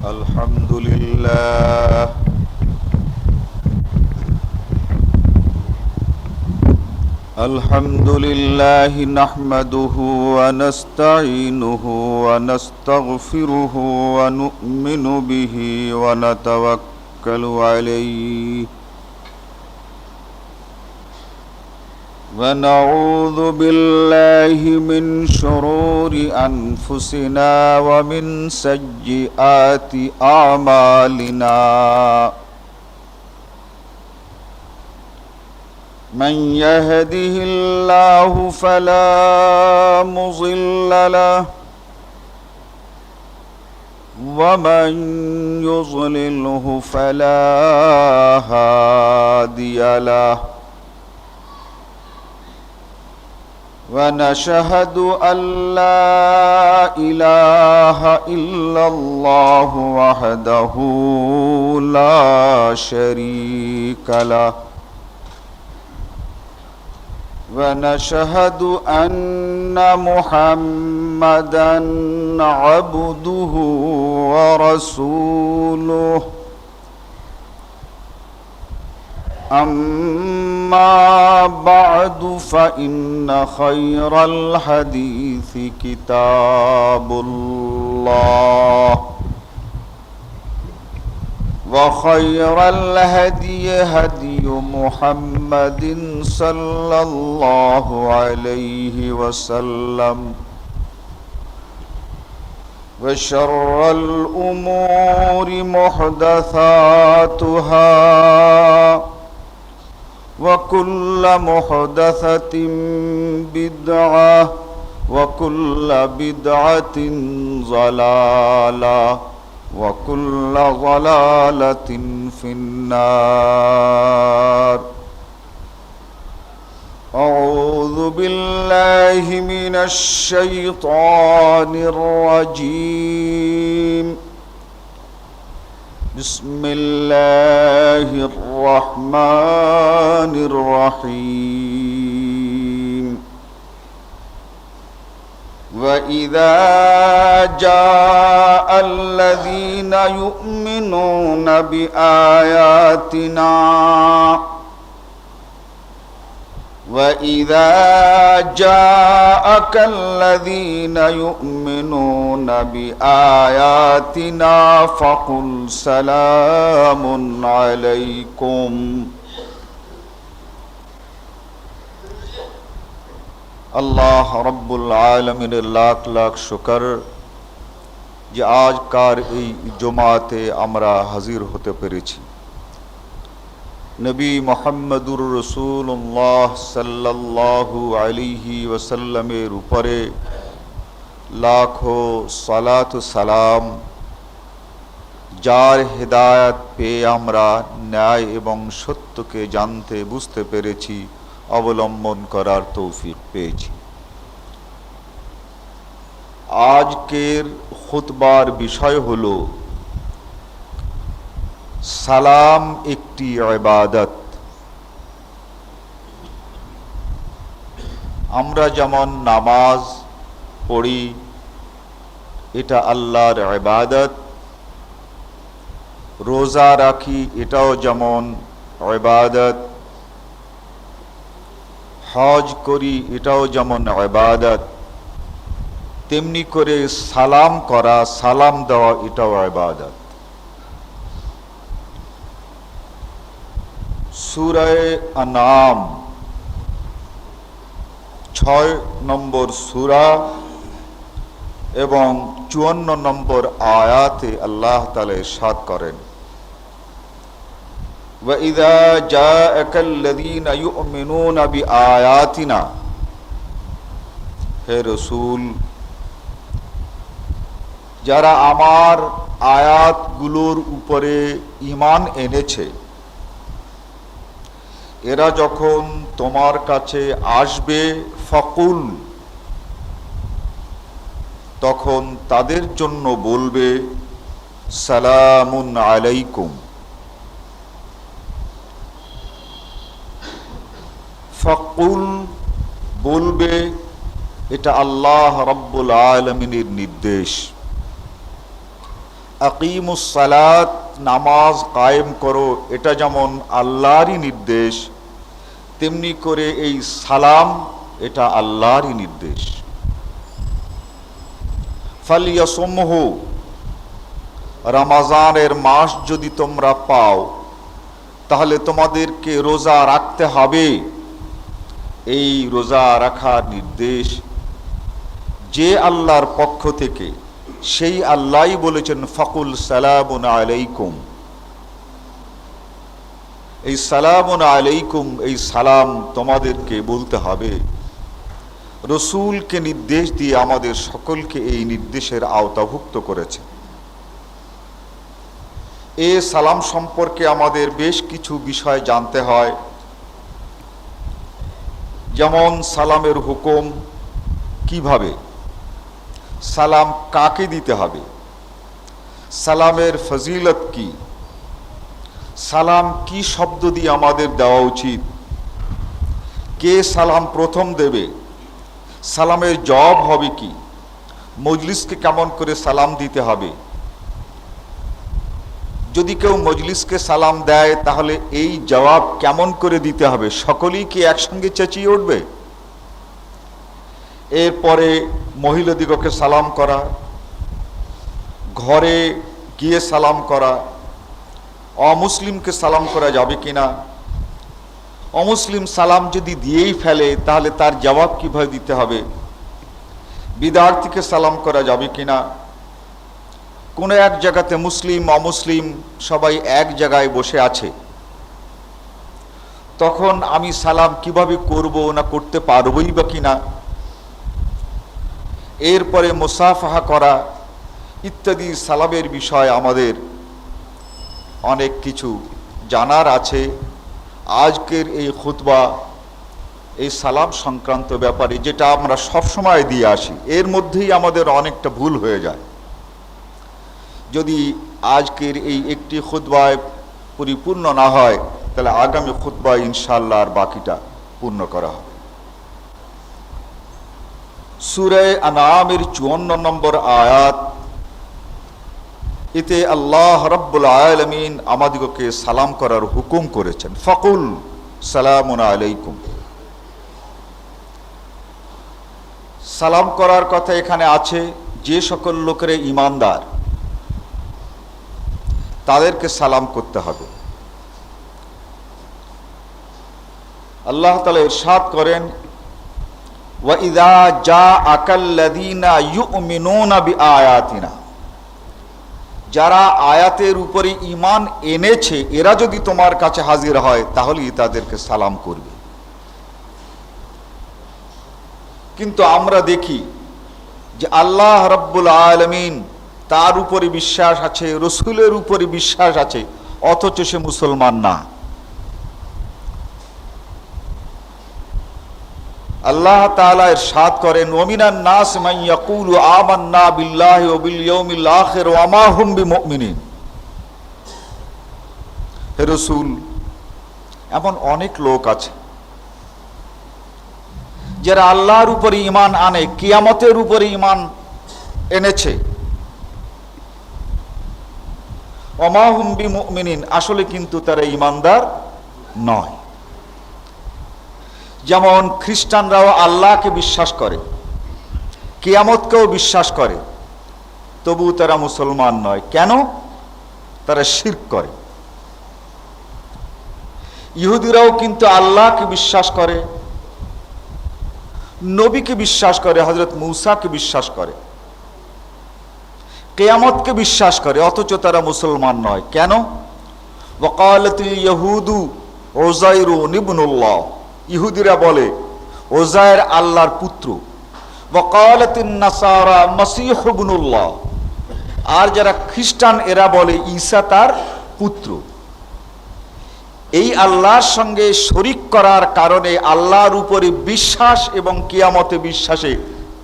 الحمد لله نحمده ونستعينه ونستغفره ونؤمن به ونتوكل عليه ونعوذ بالله من شرور أنفسنا ومن سيئات أعمالنا من يهده الله فلا مضل له ومن يضلله فلا هادي له ونشهد أن لا إله إلا الله وحده لا شريك له ونشهد أن محمدًا عبده ورسوله أما بعد فإن خير الحديث كتاب الله وخير الهدي هدي محمد صلى الله عليه وسلم وشر الأمور محدثاتها وكل محدثة بدعة وكل بدعة ضلالة وكل ضلالة في النار أعوذ بالله من الشيطان الرجيم بسم الله الرحمن الرحيم وإذا جاء الذين يؤمنون بآياتنا وإذا جاءك الذين يؤمنون بآياتنا فقل سلام عليكم আল্লাহ রব্বুল আলামিনের লাখ লাখ শুকর যে আজকার এই জুমাতে আমরা হাজির হতে পেরেছি। নবী মুহাম্মদুর রাসূলুল্লাহ সাল্লাল্লাহু আলাইহি ওয়াসাল্লামের উপরে লাখো সালাত ও সালাম, যার হেদায়েত পেয়ে আমরা ন্যায় এবং সত্যকে জানতে বুঝতে পেরেছি, অবলম্বন করার তৌফিক পেয়েছি। আজকের খুতবার বিষয় হলো সালাম একটি ইবাদত। আমরা যেমন নামাজ পড়ি, এটা আল্লাহর ইবাদত, রোজা রাখি, এটাও যেমন ইবাদত, হজ করি, এটাও যেমন ইবাদত, তেমনি করে সালাম করা, সালাম দেওয়া, এটাও ইবাদত। সূরা আনআম 6 নম্বর সূরা এবং 54 নম্বর আয়াতে আল্লাহ তাআলা ইরশাদ করেন, وَإِذَا جَاءَكَ الَّذِينَ يُؤْمِنُونَ بِآيَاتِنَا, হে রাসূল, যারা আমার আয়াতগুলোর উপরে ঈমান এনেছে, এরা যখন তোমার কাছে আসবে, ফাকুল, তখন তাদের জন্য বলবে সালামুন আলাইকুম। ফাকুল বলবে, এটা আল্লাহ রাব্বুল আলামিনের নির্দেশ। আকিমুস সালাত, নামাজ কায়েম করো, এটা যেমন আল্লাহরই নির্দেশ, তেমনি করে এই সালাম এটা আল্লাহরই নির্দেশ। ফালিয়াসুমহু, রমজানের মাস যদি তোমরা পাও তাহলে তোমাদেরকে রোজা রাখতে হবে। এই রোজা রাখার নির্দেশ যে আল্লাহর পক্ষ থেকে, সেই আল্লাহই বলেছেন ফাকুল সালামুন আলাইকুম। এই সালামুন আলাইকুম, এই সালাম তোমাদেরকে বলতে হবে। রসুলকে নির্দেশ দিয়ে আমাদের সকলকে এই নির্দেশের আওতাভুক্ত করেছে। এ সালাম সম্পর্কে আমাদের বেশ কিছু বিষয় জানতে হয়, যেমন সালামের হুকুম, কিভাবে সালাম কাকে দিতে হবে, সালামের ফজিলত কি, সালাম কি শব্দ দিয়ে আমাদের দেওয়া উচিত, কে সালাম প্রথম দেবে, সালামের জবাব হবে কি, মজলিসকে কেমন করে সালাম দিতে হবে, যদি কেউ মজলিসকে সালাম দেয় তাহলে এই জবাব কেমন করে দিতে হবে, সকলেই কি একসঙ্গে চেঁচিয়ে উঠবে? এরপরে মহিলাদিগকে সালাম করা, ঘরে গিয়ে সালাম করা, অমুসলিমকে সালাম করা যাবে কিনা, অমুসলিম সালাম যদি দিয়েই ফেলে তাহলে তার জবাব কিভাবে দিতে হবে, বিদ্যার্থীকে সালাম করা যাবে কিনা, কোনো এক জায়গাতে মুসলিম অমুসলিম সবাই এক জায়গায় বসে আছে, তখন আমি সালাম কিভাবে করব না করতে পারবই বা কিনা, এরপরে মুসাফাহা করা ইত্যাদি সালামের বিষয় আমাদের অনেক কিছু জানার আছে। আজকের এই খুতবা এই সালাম সংক্রান্ত ব্যাপারে, যেটা আমরা সবসময় দিয়ে আসি, এর মধ্যেই আমাদের অনেকটা ভুল হয়ে যায়। যদি আজকের এই একটি খুতবায় পরিপূর্ণ না হয় তাহলে আগামী খুতবায় ইনশাআল্লাহ আর বাকিটা পূর্ণ করা হবে। সূরা আনআমের 54 নম্বর আয়াত, এতে আল্লাহ রাব্বুল আলামিন আমাদিগকে সালাম করার হুকুম করেছেন। ফাকুল সালামুন আলাইকুম। সালাম করার কথা এখানে আছে, যে সকল লোকেরা ঈমানদার তাদেরকে সালাম করতে হবে। আল্লাহ তাআলা ইরশাদ করেন, ওয়া ইযা জাআকাল্লাযীনা ইউমিনুনা বিআয়াতিনা, যারা আয়াতের উপরে ঈমান এনেছে এরা যদি তোমার কাছে হাজির হয় তাহলেই তাদেরকে সালাম করবে। কিন্তু আমরা দেখি যে আল্লাহ রাব্বুল আলামিন তার উপরে বিশ্বাস আছে, রসুলের উপরে বিশ্বাস আছে, অথচ সে মুসলমান না। আল্লাহ তাআলা ইরশাদ করেন, ওয়ামিনান নাস মান ইয়াকুলু আমান্না বিল্লাহি ওয়া বিল ইয়াউমিল আখির ওয়া মা হুম বিমুমিনিন। হে রাসূল, এমন অনেক লোক আছে যারা আল্লাহর উপরে ঈমান আনে, কিয়ামতের উপরে ঈমান এনেছে, ওয়া মা হুম বিমুমিনিন, আসলে কিন্তু তারা ঈমানদার নয়। যেমন খ্রিস্টানরাও আল্লাহকে বিশ্বাস করে, কিয়ামতকেও বিশ্বাস করে, তবু তারা মুসলমান নয়। কেন? তারা শিরক করে। ইহুদিরাও কিন্তু আল্লাহকে বিশ্বাস করে, নবীকে বিশ্বাস করে, হযরত মূসাকে বিশ্বাস করে, কিয়ামতকে বিশ্বাস করে, অথচ তারা মুসলমান নয়। কেন? ওয়াকালাতুল ইয়াহুদু উযায়রুন ইবনুল্লাহ, ইহুদিরা বলে উযায়ের আল্লাহর পুত্র। ওয়াকালাতুন নাসারা মাসীহ ইবনুল্লাহ, আর যারা খ্রিস্টান এরা বলে ঈসা তার পুত্র। এই আল্লাহর সঙ্গে শরীক করার কারণে আল্লাহর উপরে বিশ্বাস এবং কিয়ামতে বিশ্বাসে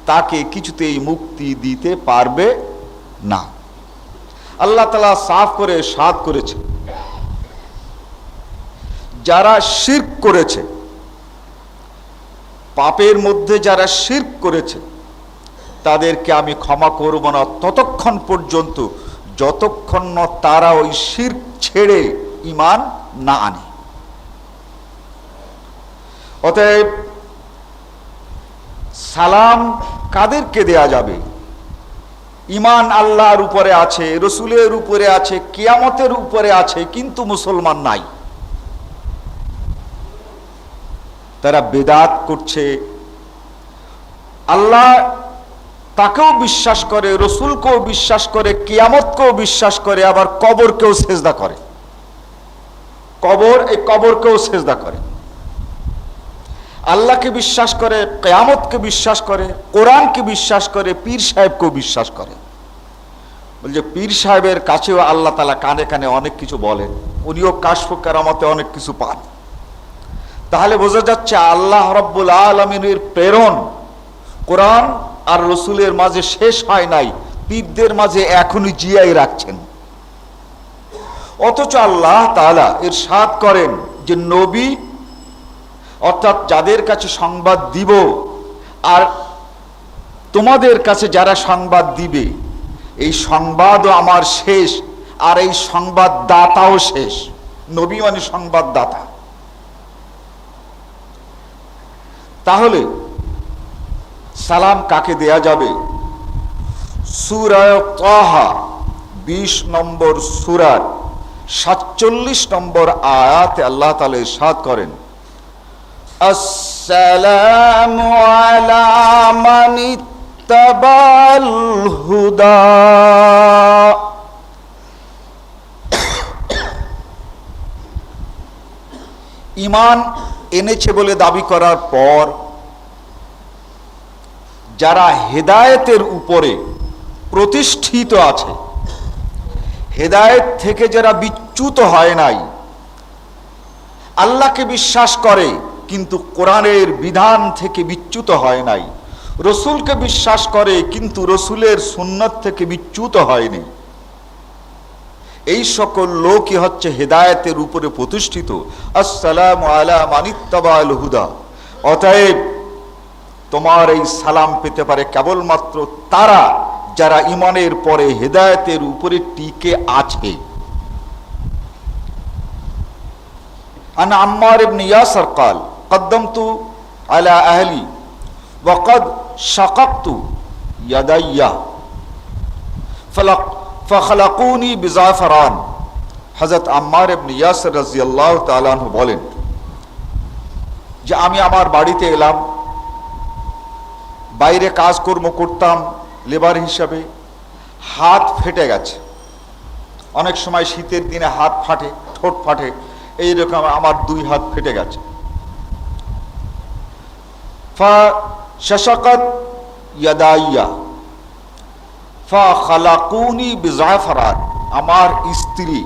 তাকে কিছুতেই মুক্তি দিতে পারবে না। আল্লাহ তাআলা সাফ করে ইরশাদ করেছে, যারা শিরক করেছে, পাপের মধ্যে যারা শিরক করেছে তাদেরকে আমি ক্ষমা করব না ততক্ষণ পর্যন্ত যতক্ষণ না তারা ওই শিরক ছেড়ে ঈমান না আনে। অতএব সালাম কাদেরকে দেয়া যাবে? ঈমান আল্লাহর উপরে আছে, রসুলের উপরে আছে, কিয়ামতের উপরে আছে, কিন্তু মুসলমান নাই। তারা বেদাত করছে, আল্লাহ তাকেও বিশ্বাস করে, রসুলকেও বিশ্বাস করে, কিয়ামতকেও বিশ্বাস করে, আবার কবরকেও সেজদা করে। এই কবরকেও সেজদা করে, আল্লাহকে বিশ্বাস করে, কিয়ামতকে বিশ্বাস করে, কোরআনকে বিশ্বাস করে, পীর সাহেবকেও বিশ্বাস করে। বলছে পীর সাহেবের কাছেও আল্লাহ তাআলা কানে কানে অনেক কিছু বলেন, উনিও কাশফ কেরামতে অনেক কিছু পান। তাহলে বোঝা যাচ্ছে আল্লাহ রাব্বুল আলামিনের প্রেরণ কোরআন আর রসুলের মাঝে শেষ হয় নাই, পীরদের মাঝে এখনই জিয়াই রাখছেন। অথচ আল্লাহ তাআলা ইরশাদ করেন যে নবী অর্থাৎ যাদের কাছে সংবাদ দিব আর তোমাদের কাছে যারা সংবাদ দিবে, এই সংবাদও আমার শেষ, আর এই সংবাদ দাতাও শেষ। নবী মানে সংবাদদাতা। তাহলে সালাম কাকে দেয়া যাবে? সূরা তাহা 20 নম্বর সূরার 47 নম্বর আয়াতে আল্লাহ তাআলা ইরশাদ করেন, আসসালামু আলা মান ইত্তাবাল হুদা। ঈমান এনেছে বলে দাবি করার পর যারা হেদায়েতের উপরে প্রতিষ্ঠিত আছে, হেদায়েত থেকে যারা বিচ্যুত হয় নাই, আল্লাহকে বিশ্বাস করে কিন্তু কোরআনের বিধান থেকে বিচ্যুত হয় নাই, রসুলকে বিশ্বাস করে কিন্তু রসুলের সুন্নাত থেকে বিচ্যুত হয়নি, এই সকল লোকই হচ্ছে হেদায়েতের উপরে প্রতিষ্ঠিত। আসসালামু আলা মান ইত্তাবাল হুদা। অতএব তোমার এই সালাম পেতে পারে কেবলমাত্র তারা যারা ঈমানের পরে হেদায়েতের উপরে টিকে আছে। আন আম্মার ইবনে ইয়াসির قال قدمت على اهلي وقد شققت يدي فخلقوني بزعفران। হযরত আম্মার ইবনে ইয়াসির রাদিয়াল্লাহু তাআলা আনহু বলেন যে আমি আমার বাড়িতে এলাম, বাইরে কাজকর্ম করতাম লেবার হিসাবে, হাত ফেটে গেছে। অনেক সময় শীতের দিনে হাত ফাটে, ঠোঁট ফাটে, এইরকম আমার 2 হাত ফেটে গেছে। ফাশাকাত ইয়াদাইয়া ফাখালাকুনি বিজাফরান। আমার স্ত্রী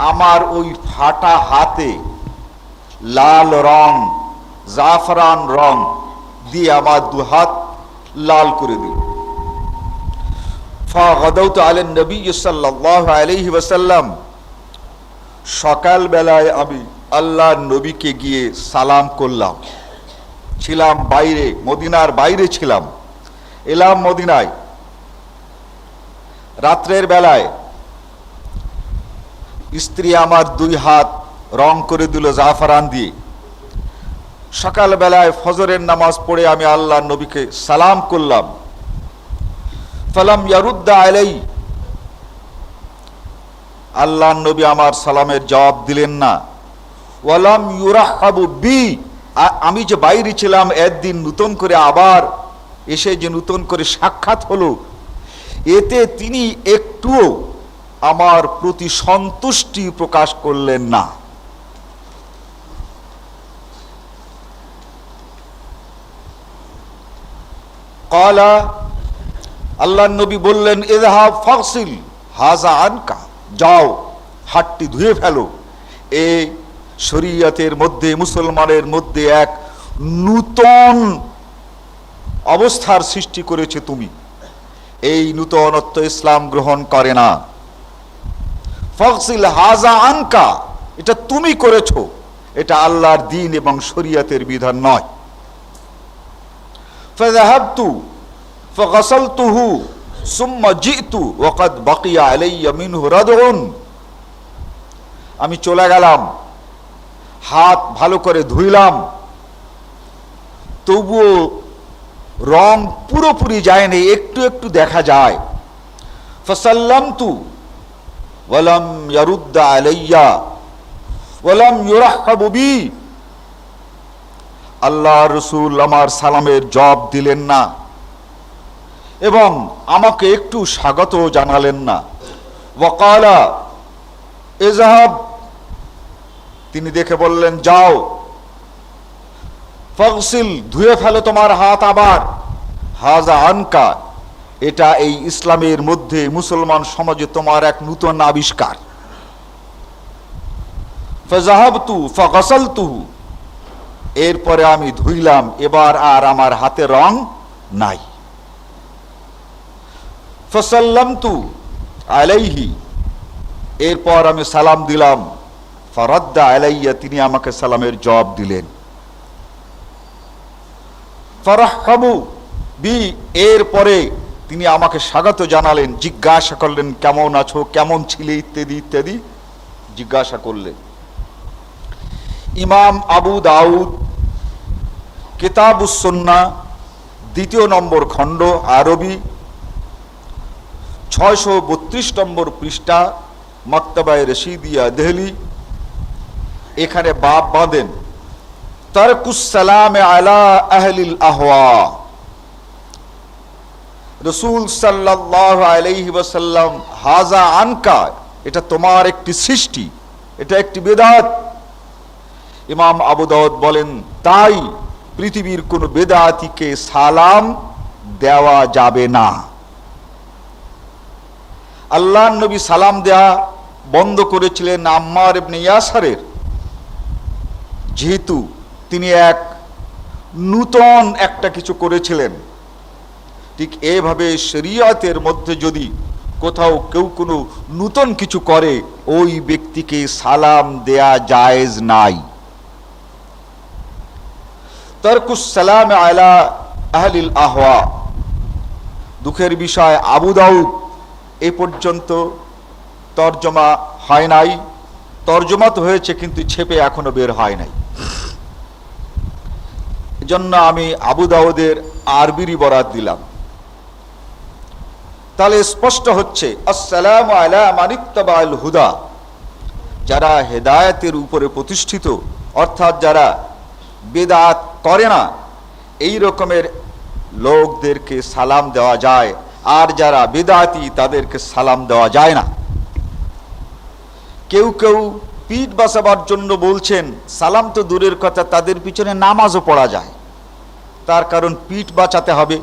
আমার ওই ফাটা হাতে লাল রং, জাফরান রং দিয়ে আমার 2 হাত লাল করে দিল। ফাগাদাউতু আলা নবী সাল্লাল্লাহু আলাইহি ওয়াসাল্লাম। সকাল বেলায় আমি আল্লাহর নবীকে গিয়ে সালাম করলাম। ছিলাম বাইরে, মদিনার বাইরে ছিলাম, এলাম মদিনায়। রাত্রের বেলায় স্ত্রী আমার 2 হাত রং করে দিল জাফরান দিয়ে। সকাল বেলায় ফজরের নামাজ পড়ে আমি আল্লাহর নবীকে সালাম করলাম। ফালাম ইয়ারুদ্দা আলাই। আল্লাহর নবী আমার সালামের জবাব দিলেন না। ওয়ালাম ইউরাহাবু বি। আমি যে বাইরে ছিলাম, একদিন নতুন করে আবার এসে যে নতুন করে সাক্ষাৎ হলো, এতে তিনি একটুও আমার প্রতি সন্তুষ্টি প্রকাশ করলেন না। ক্বালা, আল্লাহর নবী বললেন, ইযহাব ফাগসিল হাযা আনকা। যাও, হাতটি ধুয়ে ফেলো। এই শরীয়তের মধ্যে, মুসলমানের মধ্যে এক নূতন অবস্থার সৃষ্টি করেছে তুমি। এই নূতনত্ব ইসলাম গ্রহণ করে না। ফাগসিল হাযা আনকা, এটা তুমি করেছো, এটা আল্লাহর দ্বীন এবং শরীয়তের বিধান নয়। ফাযাহাবতু ফাগাসালতুহু সুম্মা জিতু ওয়াকাদ বাকিয়া আলাইয়া মিনহু রাদউন, আমি চলে গেলাম, হাত ভালো করে ধুইলাম, তবুও রং পুরোপুরি যায়নি, একটু একটু দেখা যায়। ফাসাল্লামতু ওয়ালাম ইয়ারুদ্দা আলাইয়া ওয়ালাম ইউরাহহাবু বি, আল্লাহ রাসূল আমার সালামের জবাব দিলেন না এবং আমাকে একটু স্বাগত জানালেন না। ওয়াকালা ইযহাব, তিনি দেখে বললেন যাও, ফাগসিল, ধুয়ে ফেলো তোমার হাত আবার, হাযা আনকা, এটা এই ইসলামের মধ্যে মুসলমান সমাজে তোমার এক নূতন আবিষ্কার। ফাযাহাবতু ফাগাসালতুহু, এরপরে আমি ধুইলাম, এবার আর আমার হাতে রং নাই। ফাসাল্লামতু আলাইহি, এরপর আমি সালাম দিলাম। ফারাদ্দা আলাইয়া, তিনি আমাকে সালামের জবাব দিলেন। ফারাহহাবু বি, এরপরে তিনি আমাকে স্বাগত জানালেন, জিজ্ঞাসা করলেন কেমন আছো, কেমন ছিলে, ইত্যাদি ইত্যাদি জিজ্ঞাসা করলেন। ইমাম আবু দাউদ কিতাবুস সুন্নাহ 2 নম্বর খণ্ড, আরবি 632 নম্বর পৃষ্ঠা, মাকতাবায়ে রশিদিয়া দিল্লি, এখানে বাব বাঁধেন তারকুস সালাম আলা আহলিল আহওয়া। রাসূল সাল্লাল্লাহু আলাইহি ওয়াসাল্লাম, হাযা আনকা, এটা তোমার একটি সৃষ্টি, এটা একটি বিদআত। ইমাম আবু দাউদ বলেন তাই পৃথিবীর কোন বিদআতিকে সালাম দেওয়া যাবে না। আল্লাহর নবী সালাম দেয়া বন্ধ করেছিলেন আম্মার ইবনে ইয়াসারের, যেহেতু তিনি এক নূতন একটা কিছু করেছিলেন। ঠিক এভাবে শরীয়তের মধ্যে যদি কোথাও কেউ কোনো নূতন কিছু করে, ওই ব্যক্তিকে সালাম দেয়া জায়েজ নাই। তারকুস সালাম আলা আহলিল আহওয়া, দুঃখের বিষয় আবু দাউদ এ পর্যন্ত তরজমা হয় নাই, তরজমা তো হয়েছে কিন্তু ছেপে এখনো বের হয় নাই। এজন্য আমি আবু দাউদের আরবির বরাত দিলাম। তাহলে স্পষ্ট হচ্ছে আসসালামু আলা মান ইত্তাবাআল হুদা, যারা হেদায়েতের উপরে প্রতিষ্ঠিত, অর্থাৎ যারা বিদআত করে না, এই রকমের লোকদেরকে সালাম দেওয়া যায়, আর যারা বিদআতি তাদেরকে সালাম দেওয়া যায় না। কেউ কেউ পিঠ বাঁচাবার জন্য বলছেন, সালাম তো দূরের কথা, তাদের পিছনে নামাজও পড়া যায়। তার কারণ পিঠ বাঁচাতে হবে,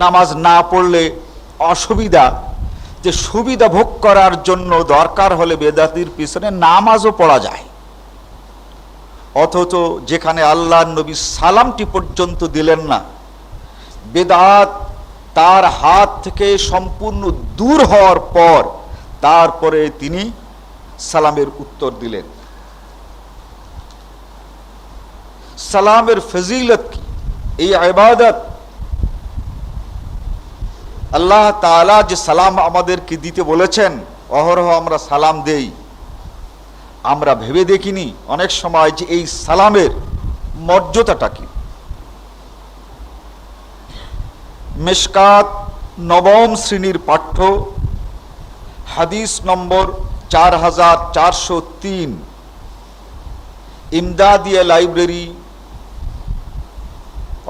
নামাজ না পড়লে অসুবিধা, যে সুবিধা ভোগ করার জন্য দরকার হলে বেদাতির পিছনে নামাজও পড়া যায়। অথচ যেখানে আল্লাহর নবী সালামটি পর্যন্ত দিলেন না, বেদাত তার হাত থেকে সম্পূর্ণ দূর হওয়ার পর তারপরে তিনি সালামের উত্তর দিলেন। সালামের ফজিলত কি, এই ইবাদত, আল্লাহ তাআলা যে সালাম আমাদেরকে দিতে বলেছেন, অহরহ আমরা সালাম দেই। আমরা ভেবে দেখিনি অনেক সময় যে এই সালামের মর্যাদাটা কি। মিশকাত 9ম শ্রেণীর পাঠ্য, হাদিস নম্বর 4403, ইমদাদিয়া লাইব্রেরি,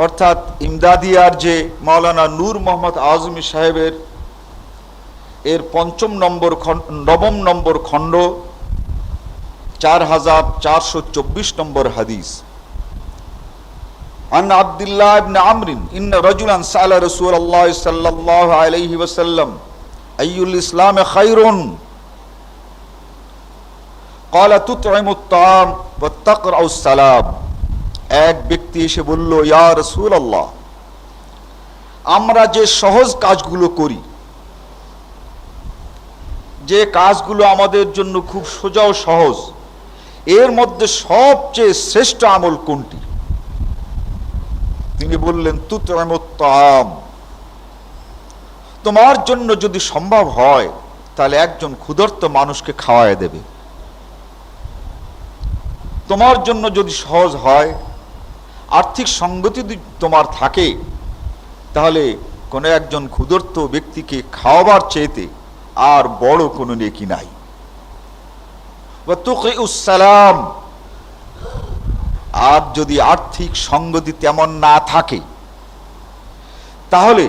অর্থাৎ ইমদাদিয়ার যে মাওলানা নূর মোহাম্মদ আজমি সাহেবের, এর 9ম নম্বর খণ্ড, 4424 নম্বর হাদিস। আন আব্দুল্লাহ ইবনে আমর ইন্না রাজুলান সাআলা রাসূলুল্লাহ সাল্লাল্লাহু আলাইহি ওয়াসাল্লাম আইয়ুল ইসলাম খায়রুন ক্বালা তুতঈমুত তাআম ওয়া তাকরাউস সালাম। এক ব্যক্তি এসে বলল, ইয়া রাসূলুল্লাহ, আমরা যে সহজ কাজগুলো করি, যে কাজগুলো আমাদের জন্য খুব সোজা ও সহজ, এর মধ্যে সবচেয়ে শ্রেষ্ঠ আমল কোনটি? তিনি বললেন তুতঈমুত তাআম, তোমার জন্য যদি সম্ভব হয় তাহলে একজন ক্ষুধার্ত মানুষকে খাওয়ায় দেবে। তোমার জন্য যদি সহজ হয়, আর্থিক সঙ্গতি যদি তোমার থাকে, তাহলে কোনো একজন ক্ষুধার্ত ব্যক্তিকে খাওয়াবার চেয়েতে আর বড় কোনো নেকি নাই। সালাম, আর যদি আর্থিক সঙ্গতি তেমন না থাকে তাহলে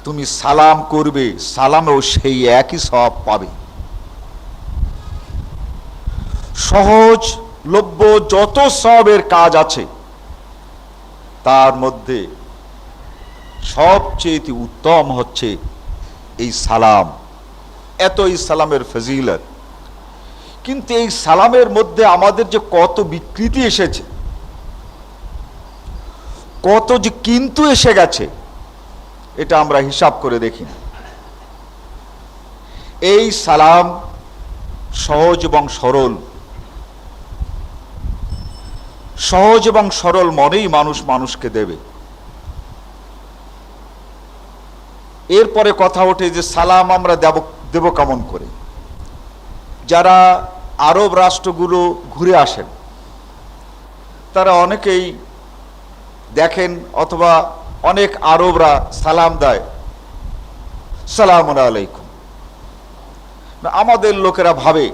তুমি সালাম করবে, সালামেও সেই একই সওয়াব পাবে। সহজলভ্য যত সওয়াবের কাজ আছে তার মধ্যে সবচেয়ে উত্তম হচ্ছে এই সালাম। এত এই সালামের ফজিলত, কিন্তু এই সালামের মধ্যে আমাদের যে কত বিকৃতি এসেছে, কত যে কিন্তু এসে গেছে, এটা আমরা হিসাব করে দেখি না। এই সালাম সহজ এবং সরল, সহজ এবং সরল মনেই মানুষ মানুষকে দেবে। এরপরে কথা ওঠে যে সালাম আমরা দেব কেমন করে। যারা আরব রাষ্ট্রগুলো ঘুরে আসেন তারা অনেকেই দেখেন, অথবা অনেক আরবরা সালাম দেয় সালামুন আলাইকুম। আমাদের লোকেরা ভাবে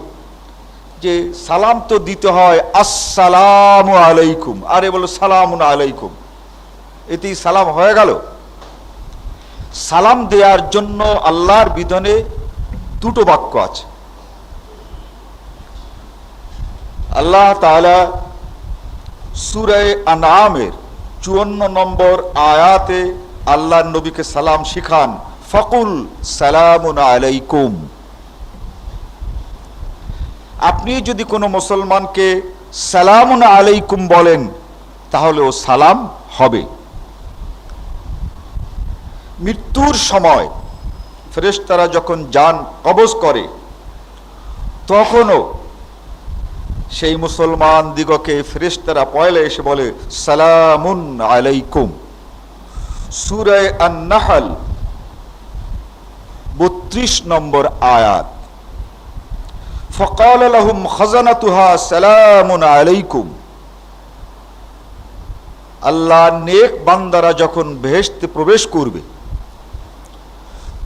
যে সালাম তো দিতে হয় আসসালামু আলাইকুম, আরে বলো সালামুন আলাইকুম, এতেই সালাম হয়ে গেল। সালাম দেওয়ার জন্য আল্লাহর বিধানে দুটো বাক্য আছে। আল্লাহ তাআলা সূরা আনআমের 54 নম্বর আয়াতে আল্লাহর নবীকে সালাম শিখান, ফাকুল সালামুন আলাইকুম। আপনি যদি কোনো মুসলমানকে সালামুন আলাইকুম বলেন তাহলে ও সালাম হবে। মৃত্যুর সময় ফেরেশতারা যখন জান কবজ করে তখনও সেই মুসলমান দিগকে ফেরেশতারা পয়লা এসে বলে সালামুন আলাইকুম। সূরা আন-নাহল 32 নম্বর আয়াত, ফাকাল লাহুম খাজানাতুহা সালামুন আলাইকুম। আল্লাহ নেক বান্দারা যখন বেহেশতে প্রবেশ করবে,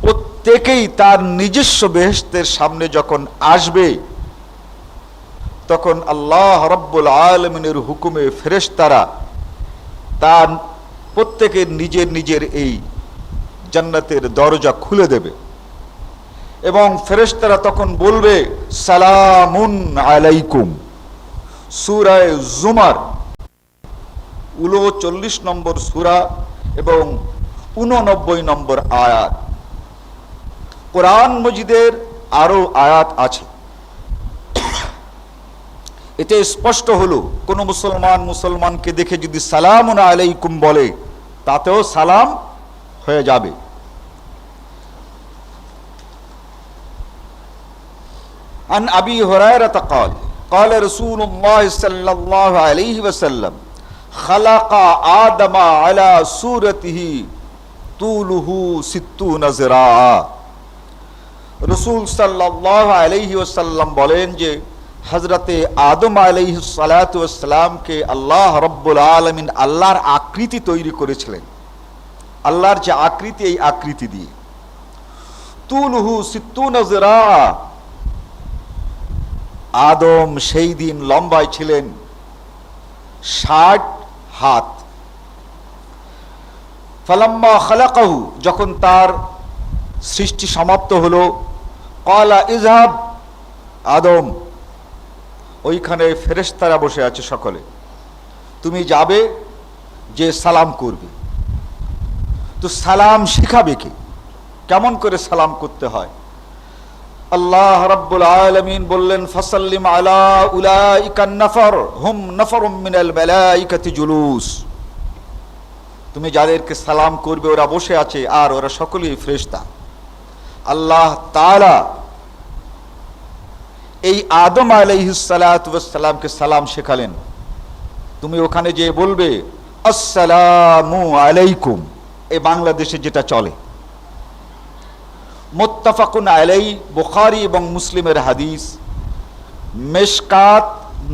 প্রত্যেকেই তার নিজস্ব বেহেশতের সামনে যখন আসবে, তখন আল্লাহ রাব্বুল আলামিনের হুকুমে ফেরেশতারা তার প্রত্যেকের নিজের নিজের এই জান্নাতের দরজা খুলে দেবে এবং ফেরেশতারা তখন বলবে সালামুন আলাইকুম। সূরা জুমার 39 নম্বর সূরা এবং 89 নম্বর আয়াত। কোরআন মজিদের আরো আয়াত আছে। এতে স্পষ্ট হলো কোন মুসলমানকে দেখে যদি সালামুন আলাইকুম বলে তাতেও সালাম হয়ে যাবে। আন আবি হুরায়রা قال قال رسول الله صلى الله عليه وسلم خلق آدم على صورته طوله 60 ذراعا। রাসূল সাল্লাল্লাহু আলাইহি ওয়াসাল্লাম বলেন যে হযরতে আদম আলাইহিস সালাতু ওয়াস সালামকে আল্লাহ রাব্বুল আলামিন আল্লাহর আকৃতি তৈরি করেছিলেন। আল্লাহর যে আকৃতি, এই আকৃতি দিয়ে তুলহু 60 যিরাআ। আদম সেই দিন লম্বায় ছিলেন 60 হাত। ফালাম্মা খালাকাহু, যখন তার সৃষ্টি সমাপ্ত হলো, ক্বালা ইযহাব আদম, ওইখানে ফেরেশতারা বসে আছে সকলে, তুমি যাবে যে সালাম করবে। তো সালাম শিখাবে কে, কেমন করে সালাম করতে হয়? আল্লাহ রাব্বুল আলামিন বললেন ফাসাল্লিম আলা উলাইকান নাফার হুম নাফারুম মিনাল মালাইকাতি জুলুস। তুমি যাদেরকে সালাম করবে ওরা বসে আছে আর ওরা সকলেই ফেরেশতা। আল্লাহ তাআলা এই আদম আলাইহিস সালাতু ওয়াস সালামকে সালাম শেখালেন, তুমি ওখানে যে বলবে আসসালামু আলাইকুম। এই বাংলাদেশে যেটা চলে, মুত্তাফাকুন আলাইহি, বুখারী এবং মুসলিমের হাদিস। মেশকাত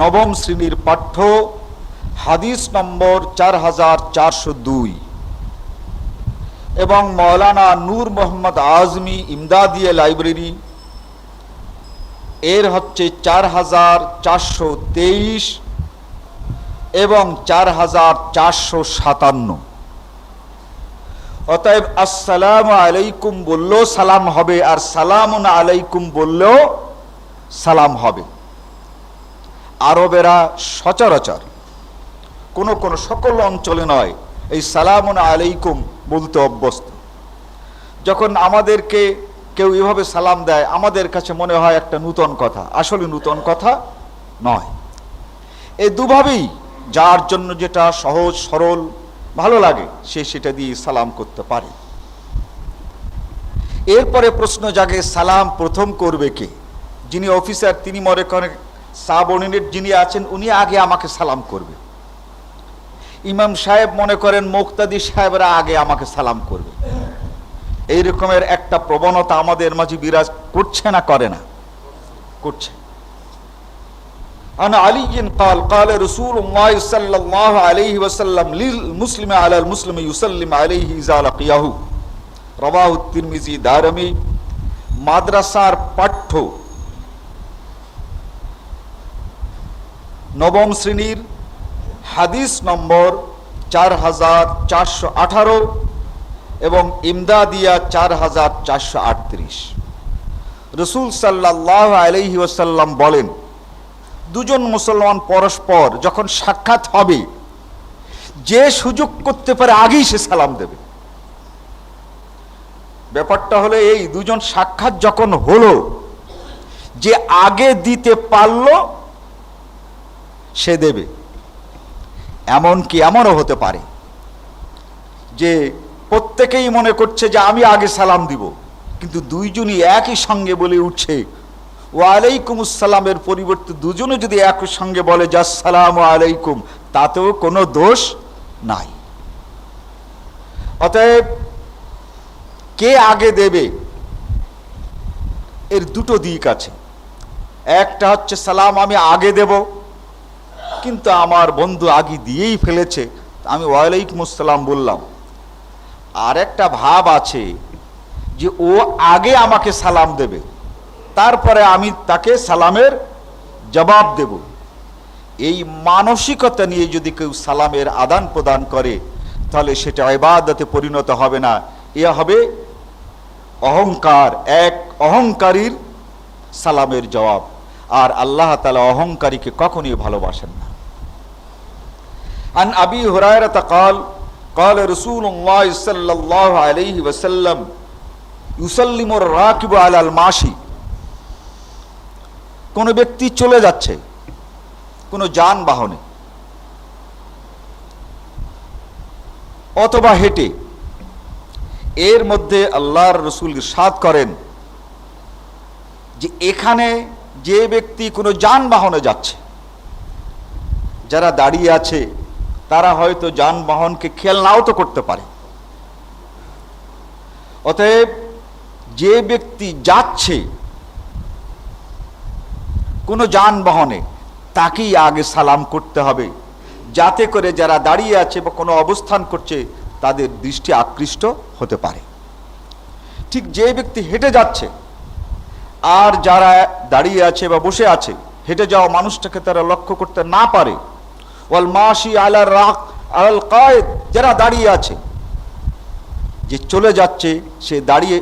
নবম শ্রেণীর পাঠ্য, হাদিস নম্বর 4402 এবং মৌলানা নূর মোহাম্মদ আজমি ইমদাদিয়া লাইব্রেরি এর হচ্ছে 4423 এবং 4457। অতএব আসসালামু আলাইকুম বললেও সালাম হবে, আর সালামুন আলাইকুম বললেও সালাম হবে। আরবেরা সচরাচর কোনো কোনো সকল অঞ্চলে নয়, এই সালামুন আলাইকুম বলতে অভ্যস্ত। যখন আমাদেরকে কেউ এভাবে সালাম দেয়, আমাদের কাছে মনে হয় একটা নূতন কথা। আসলে নূতন কথা নয়। এই দুভাবেই যার জন্য যেটা সহজ সরল ভালো লাগে সে সেটা দিয়ে সালাম করতে পারে। এরপরে প্রশ্ন জাগে, সালাম প্রথম করবে কে? যিনি অফিসার তিনি মনে করেন সাবঅর্ডিনেট যিনি আছেন উনি আগে আমাকে সালাম করবে। ইমাম সাহেব মনে করেন মুক্তাদি সাহেবরা আগে আমাকে সালাম করবে। এই রকমের একটা প্রবণতা আমাদের মাঝে বিরাজ করছে না করে না? করছে। আন আলিয়্যিন قال قال رسول الله صلى الله عليه وسلم للمسلم على المسلم يسلم عليه اذا لقيه রাওয়াহু তিরমিজি দারমি। মাদ্রাসার পাঠ্য নবম শ্রেণীর হাদিস নম্বর 4418 এবং ইমদাদিয়া 4438। রাসূল সাল্লাল্লাহু আলাইহি ওয়াসাল্লাম বলেন, দুজন মুসলমান পরস্পর যখন সাক্ষাৎ হবে, যে সুযোগ করতে পারে আগেই সে সালাম দেবে। ব্যাপারটা হলো এই, দুজন সাক্ষাৎ যখন হলো, যে আগে দিতে পারলো সে দেবে। এমনকি এমনও হতে পারে যে প্রত্যেকেই মনে করছে যে আমি আগে সালাম দিব, কিন্তু দুইজনই একই সঙ্গে বলে উঠছে ওয়ালাইকুম আসসালামের পরিবর্তে দুজনে যদি একই সঙ্গে বলে যে আসসালামু আলাইকুম, তাতেও কোনো দোষ নাই। অতএব কে আগে দেবে এর দুটো দিক আছে। একটা হচ্ছে সালাম আমি আগে দেব, কিন্তু আমার বন্ধু আগে দিয়েই ফেলেছে, আমি ওয়ালাইকুম আসসালাম বললাম। আর একটা ভাব আছে যে ও আগে আমাকে সালাম দেবে, তারপরে আমি তাকে সালামের জবাব দেব। এই মানসিকতা নিয়ে যদি কেউ সালামের আদান প্রদান করে, তাহলে সেটা ইবাদতে পরিণত হবে না, এ হবে অহংকার, এক অহংকারীর সালামের জবাব। আর আল্লাহ তাআলা অহংকারীকে কখনোই ভালোবাসেন না। আন আবি হুরায়রা قال قال رسول الله صلى الله عليه وسلم يسلم الراكب على الماشي। কোন ব্যক্তি চলে যাচ্ছে কোন যানবাহনে অথবা হেঁটে, এর মধ্যে আল্লাহর রাসূল ইরশাদ করেন যে এখানে যে ব্যক্তি কোনো যানবাহনে যাচ্ছে, যারা দাঁড়িয়ে আছে তারা হয়তো যানবাহনকে খেয়াল নাও তো করতে পারে। অতএব যে ব্যক্তি যাচ্ছে কোনো যানবাহনে, তাকেই আগে সালাম করতে হবে, যাতে করে যারা দাঁড়িয়ে আছে বা কোনো অবস্থান করছে তাদের দৃষ্টি আকৃষ্ট হতে পারে। ঠিক যে ব্যক্তি হেঁটে যাচ্ছে আর যারা দাঁড়িয়ে আছে বা বসে আছে, হেঁটে যাওয়া মানুষটাকে তারা লক্ষ্য করতে না পারে। ওয়াল মাশি আলা রাক আল কায়েদ, যারা দাঁড়িয়ে আছে, যে চলে যাচ্ছে সে দাঁড়িয়ে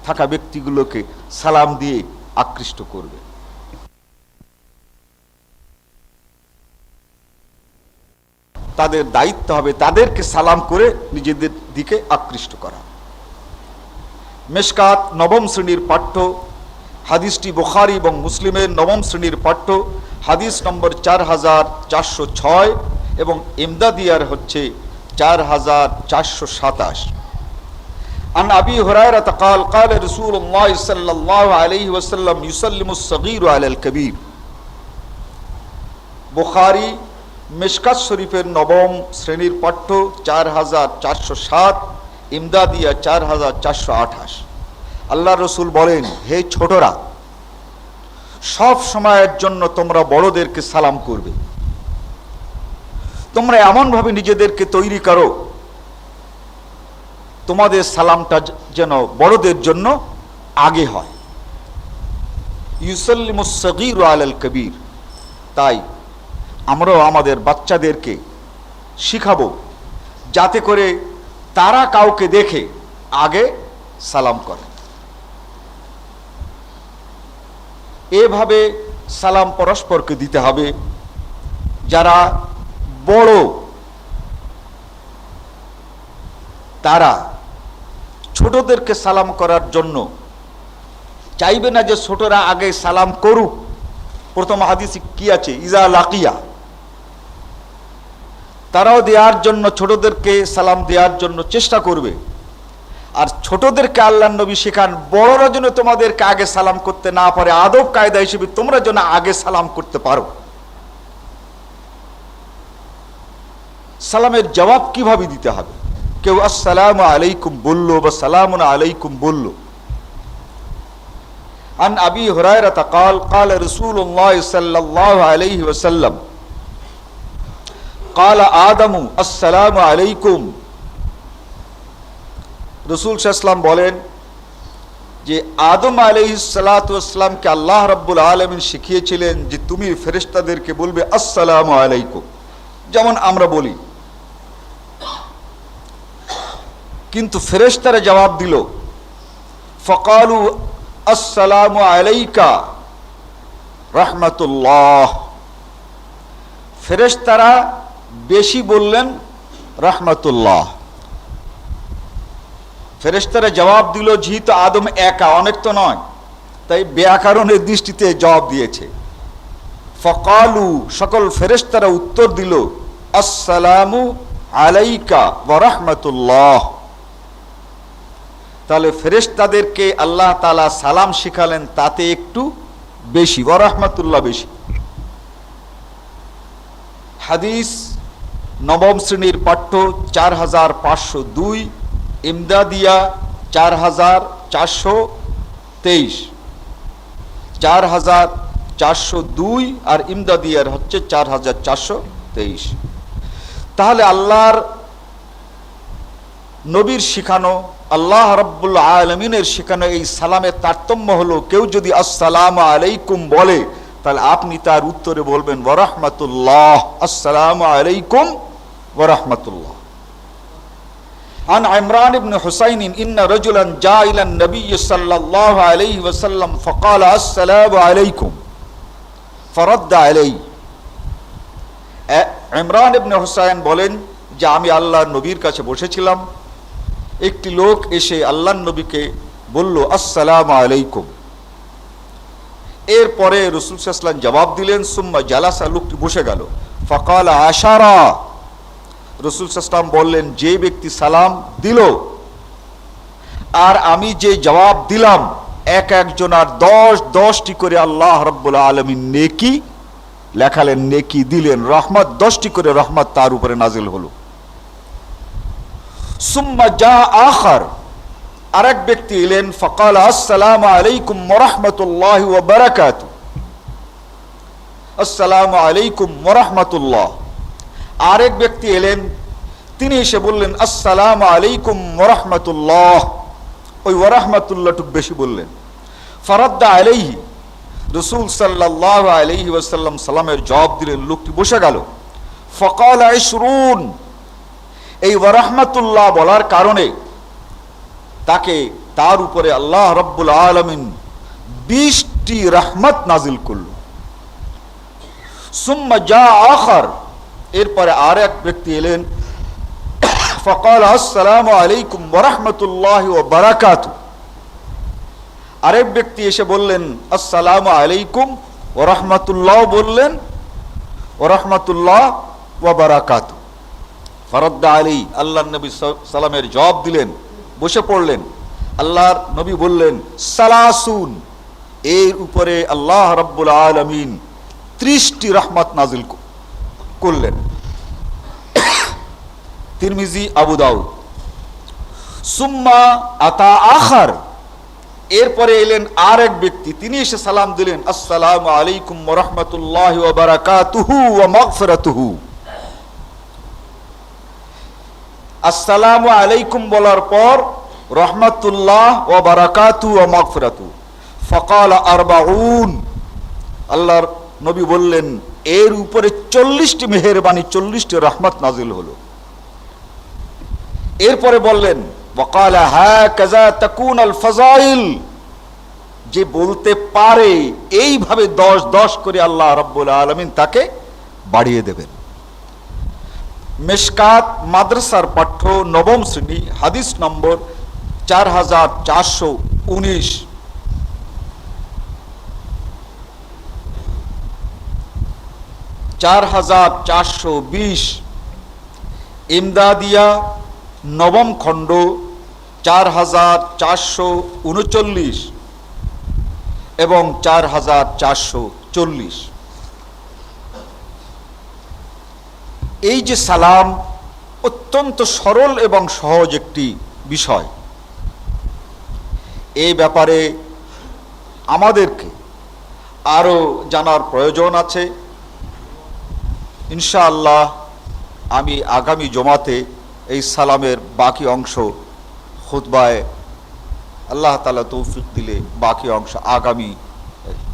থাকা ব্যক্তিগুলোকে সালাম দিয়ে আকৃষ্ট করবে। তাদের দায়িত্ব হবে তাদেরকে সালাম করে নিজেদের দিকে আকৃষ্ট করা। মেশকাত নবম শ্রেণীর পাঠ্য, হাদিসটি বুখারী এবং মুসলিমের নবম শ্রেণীর পাঠ্য, হাদিস নম্বর 4406 এবং ইমদাদিয়ার হচ্ছে 4427। আন আবি হুরায়রা قال قال رسول الله صلى الله عليه وسلم يسلم الصغير على الكبير। বুখারী মিশকাত শরীফের নবম শ্রেণীর পাঠ্য 4407, ইমদাদিয়া 4428। আল্লাহ রসুল বলেন, হে ছোটরা, সব সময়ের জন্য তোমরা বড়দেরকে সালাম করবে। তোমরা এমনভাবে নিজেদেরকে তৈরি করো তোমাদের সালামটা যেন বড়দের জন্য আগে হয়। ইউসাল্লিমুস সগীরু আলাল কবীর। তাই আমরাও আমাদের বাচ্চাদেরকে শিখাবো যাতে করে তারা কাউকে দেখে আগে সালাম করে। এভাবে সালাম পরস্পরকে দিতে হবে। যারা বড় তারা ছোটদেরকে সালাম করার জন্য চাইবে না যে ছোটরা আগে সালাম করুক। প্রথম হাদিসে কি আছে? ইজা লাকিয়া। তারাও দেওয়ার জন্য, ছোটদেরকে সালাম দেওয়ার জন্য চেষ্টা করবে। আর ছোটদেরকে আল্লাহর নবী শেখান, বড়রা যেন তোমাদেরকে আগে সালাম করতে না পারে, আদব কায়দা হিসেবে তোমরা যেন আগে সালাম করতে পারো। সালামের জবাব কিভাবে দিতে হবে? কেউ আসসালামু আলাইকুম বললো বা সালামুন আলাইকুম বললো। আন আবি হুরায়রা قال قال رسول الله صلى الله عليه وسلم قال آدم السلام عليكم। রাসূল সাল্লাল্লাহু আলাইহি ওয়াসাল্লাম বলেন যে আদম আলাইহিস সালাতু ওয়াসসালামকে আল্লাহ রাব্বুল আলামিন শিখিয়েছিলেন যে তুমি ফেরেশতাদেরকে বলবে আসসালামু আলাইকুম, যেমন আমরা বলি। কিন্তু ফেরেশতারা জবাব দিল ফাকালু আসসালামু আলাইকা রাহমাতুল্লাহ। ফেরেশতারা বেশি বললেন রাহমাতুল্লাহ। ফেরেশতারা জবাব দিল, যেহেতু আদম একা, অনেক তো নয়, তাই ব্যাকরণের দৃষ্টিতে জবাব দিয়েছে। ফাকালু, সকল ফেরেশতারা উত্তর দিল আসসালামু আলাইকা ওয়া রাহমাতুল্লাহ। তাহলে ফেরেশতাদেরকে আল্লাহ তাআলা সালাম শিখালেন তাতে একটু বেশি, ওয়া রাহমাতুল্লাহ বেশি। হাদিস নবম শ্রেণীর পাঠ্য 4502, ইমদাদিয়া 4423, 4402 আর ইমদাদিয়ার হচ্ছে 4423। তাহলে আল্লাহর নবীর শিখানো, আল্লাহ রাব্বুল আলামিনের শিখানো এই সালামের তারতম্য হলো, কেউ যদি আসসালামু আলাইকুম বলে তাহলে আপনি তার উত্তরে বলবেন ওয়া রাহমাতুল্লাহ, আসসালামু আলাইকুম ওয়া রাহমাতুল্লাহ। عن عمران بن حسين إن رجلا جاء إلى النبي صلى الله عليه وسلم فقال السلام عليكم فرد عليه। ইমরান ইবনে হুসাইন বলেন যে আমি আল্লাহর নবীর কাছে বসেছিলাম, একটি লোক এসে আল্লাহর নবীকে বলল আসসালামু আলাইকুম। এরপরে রাসূল সাল্লাল্লাহু আলাইহি ওয়াসাল্লাম জবাব দিলেন, সুম্মা জালাসা, লোকটি বসে গেল। ফাকালা আশারা, রাসূল সাল্লাল্লাহু আলাইহি ওয়াসাল্লাম বললেন, যে ব্যক্তি সালাম দিল আর আমি যে জবাব দিলাম, এক একজনার 10টি করে আল্লাহ রাব্বুল আলামিন নেকি লেখালেন, নেকি দিলেন, রহমত 10টি করে রহমত তার উপরে নাজিল হলো। সুম্মা জা আখার, আরেক ব্যক্তি এলেন, ফাকাল আসসালামু আলাইকুম ওয়া রাহমাতুল্লাহি ওয়া বারাকাতুহু, আসসালামু আলাইকুম ওয়া রাহমাতুল্লাহ। আরেক ব্যক্তি এলেন, তিনি এসে বললেন আসসালামু আলাইকুম ওয়া রাহমাতুল্লাহ, ওই ওয়া রাহমাতুল্লাহটুক বেশি বললেন। ফারাদ্দা আলাইহি, রাসূল সাল্লাল্লাহু আলাইহি ওয়াসাল্লাম সালামের জবাব দিলেন, লোকটি বসে গেল। ফাকাল ইশরুন, এই ওয়া রাহমাতুল্লাহ বলার কারণে তাকে, তার উপরে আল্লাহ রাব্বুল আলামিন 20টি রহমত নাজিল করল। সুম্মা জা আখার, এরপরে আর এক ব্যক্তি এলেন, ফাকাল আসসালামু আলাইকুম ওয়া রাহমাতুল্লাহি ওয়া বারাকাতুহু। আরেক ব্যক্তি এসে বললেন আসসালামু আলাইকুম ওয়া রাহমাতুল্লাহ, বললেন ওয়া রাহমাতুল্লাহ ওয়া বারাকাতুহু। ফারাদ্দা আলী, আল্লাহর নবী সালামের জবাব দিলেন, বসে পড়লেন। আল্লাহর নবী বললেন সালাসুন, এর উপরে আল্লাহ রাব্বুল আলামিন 30টি রহমত নাজিল করলেন। তিরমিজি, আবু দাউদ। সুম্মা আতা আখার, এরপরে এলেন আর এক ব্যক্তি, তিনি এসে সালাম দিলেন, আসসালামু আলাইকুম ওয়া রাহমাতুল্লাহি ওয়া বারাকাতুহু ওয়া মাগফিরাতুহু। আসসালামু আলাইকুম বলার পর রহমাতুল্লাহ ওয়া বারাকাতুহু ওয়া মাগফিরাতুহু, ফাকালা আরবাউন, আল্লাহর নবী বললেন এর উপরে 40টি মেহেরবানি, 40টি রহমত নাজিল হলো। এরপরে বললেন ওয়াকালা হাকাযা তাকুন আল ফাযাইল, যে বলতে পারে এইভাবে 10 করে আল্লাহ রাব্বুল আলামিন তাকে বাড়িয়ে দেবেন। মিশকাত মাদ্রাসার পাঠ্য, নবম শ্রেণী, হাদিস নম্বর 4419, 4420, ইমদাদিয়া নবম খণ্ড 4439 এবং 4440। এই যে সালাম অত্যন্ত সরল এবং সহজ একটি বিষয়, এই ব্যাপারে আমাদেরকে আরো জানার প্রয়োজন আছে। ইনশাআল্লাহ আমি আগামী জমাতে এই সালামের বাকি অংশ খুতবায়, আল্লাহ তাআলা তৌফিক দিলে বাকি অংশ আগামী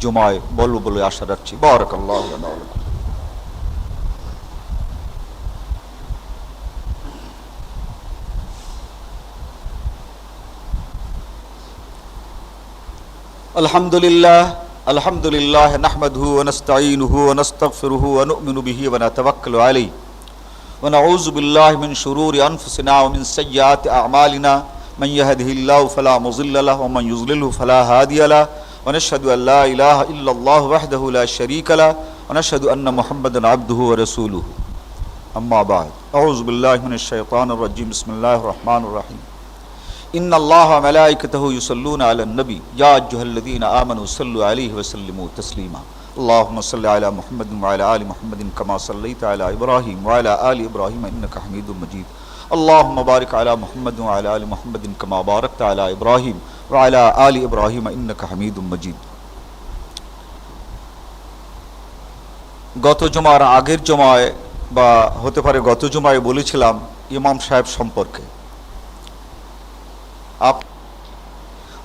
জুমায় বলবো বলে আশা রাখছি। বারাকাল্লাহু লানা ওয়া লাকুম। আলহামদুলিল্লাহ নাহমাদুহু ওয়া নাস্তাঈনুহু ওয়া নাস্তাগফিরুহু ওয়া নু'মিনু বিহি ওয়া নাতাওয়াক্কালু আলাইহি ওয়া নাউযু বিল্লাহি মিন শুরুরি আনফুসিনা ওয়া মিন সাইয়্যাতি আ'মালিনা মান ইয়াহদিহিল্লাহু ফালা মুযিল্লা লাহু ওয়া মান ইউযলিলহু ফালা হাদিয়া লাহু ওয়া নাশহাদু আল লা ইলাহা ইল্লাল্লাহু ওয়াহদাহু লা শারীকা লাহু ওয়া নাশহাদু আন্না মুহাম্মাদান আবদুহু ওয়া রাসূলুহু। আম্মা বা'দ, আউযু বিল্লাহি মিনাশ শাইতানির রাজীম। বিসমিল্লাহির রহমানির রহিম। إن الله وملائكته يصلون على النبي يا أيها الذين آمنوا صلوا عليه وسلموا تسليما اللهم صل على محمد وعلى آل محمد كما صليت على إبراهيم وعلى آل إبراهيم إنك حميد مجيد اللهم بارك على محمد وعلى آل محمد كما باركت على إبراهيم وعلى آل إبراهيم إنك حميد مجيد। গত জুমার আগের জুমায় বা হতে পারে গত জুমায় বলেছিলাম ইমাম সাহেব সম্পর্কে।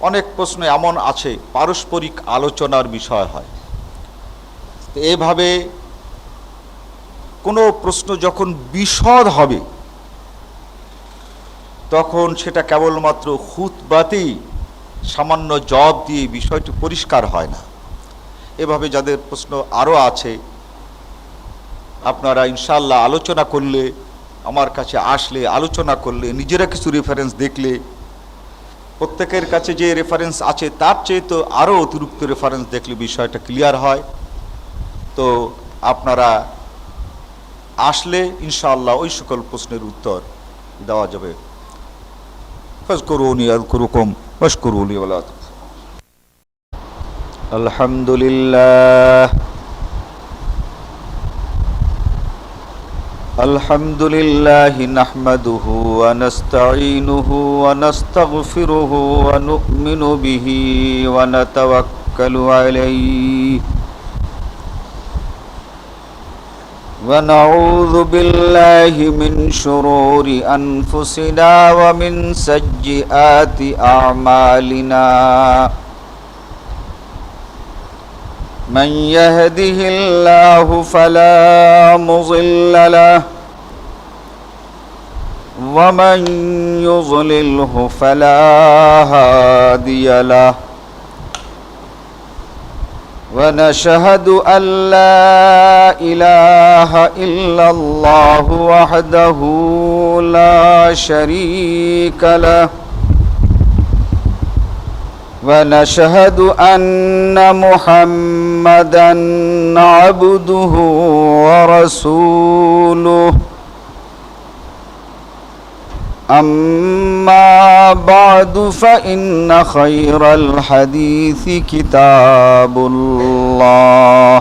অনেক প্রশ্ন এমন আছে পারস্পরিক আলোচনার বিষয় হয়, এভাবে কোনো প্রশ্ন যখন বিশদ হবে তখন সেটা কেবলমাত্র খুতবাতেই সামান্য জবাব দিয়ে বিষয়টি পরিষ্কার হয় না। এভাবে যাদের প্রশ্ন আরও আছে আপনারা ইনশাআল্লাহ আলোচনা করলে, আমার কাছে আসলে আলোচনা করলে, নিজেরা কিছু রেফারেন্স দেখলে, প্রত্যেকের কাছে যে রেফারেন্স আছে তার চেয়ে তো আরও অতিরিক্ত রেফারেন্স দেখলে বিষয়টা ক্লিয়ার হয়। তো আপনারা আসলে ইনশাআল্লাহ ওই সকল প্রশ্নের উত্তর দেওয়া যাবে। ফাজকুরুনি আযকুরুকুম ওয়াশকুরুলি ওয়া লা তাকফুরুন। আলহামদুলিল্লাহ আলহামদুলিল্লাহি নাহমাদুহু ওয়া নাস্তাঈনুহু ওয়া নাস্তাগফিরুহু ওয়া নু'মিনু বিহি ওয়া নাতাওয়াক্কালু আলাইহি ওয়া নাউযু বিল্লাহি মিন শুরুরি আনফুসিনা ওয়া মিন সাইয়্যাতি আ'মালিনা من يهده الله فلا مضل له ومن يضلله فلا هادي له ونشهد أن لا إله إلا الله وحده لا شريك له ونشهد أن محمدًا عبده ورسوله أما بعد فإن خير الحديث كتاب الله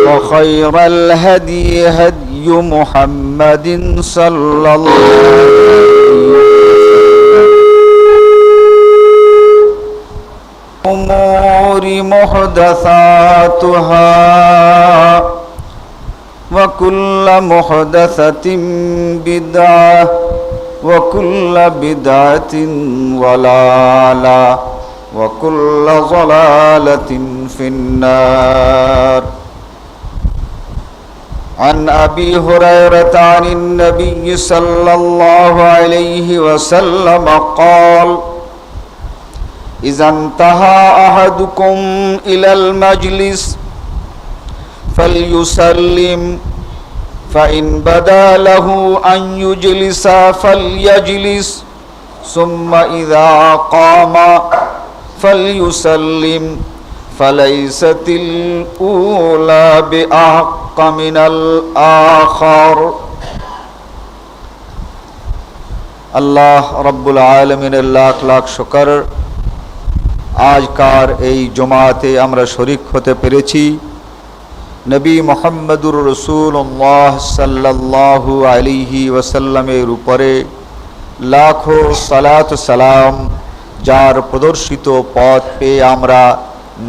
وخير الهدي هدي محمد صلى الله عليه وسلم الأمور محدثاتها وكل محدثة بدعة وكل بدعة ضلالة وكل ضلالة في النار. عن أبي هريرة عن النبي صلى الله عليه وسلم قال: إذا انتهى أحدكم إلى المجلس فليسلم، فإن بدا له أن يجلس فليجلس، ثم إذا قام فليسلم، فليست الأولى بأحق من الآخر. আল্লাহ রব্বুল আলামিনের লাখ লাখ শুকর, আজকার এই জুমাতে আমরা শরীক হতে পেরেছি। নবী মুহাম্মদুর রাসূলুল্লাহ সাল্লাল্লাহু আলাইহি ওয়াসাল্লামের উপরে লাখো সালাত সালাম, যার প্রদর্শিত পথ পেয়ে আমরা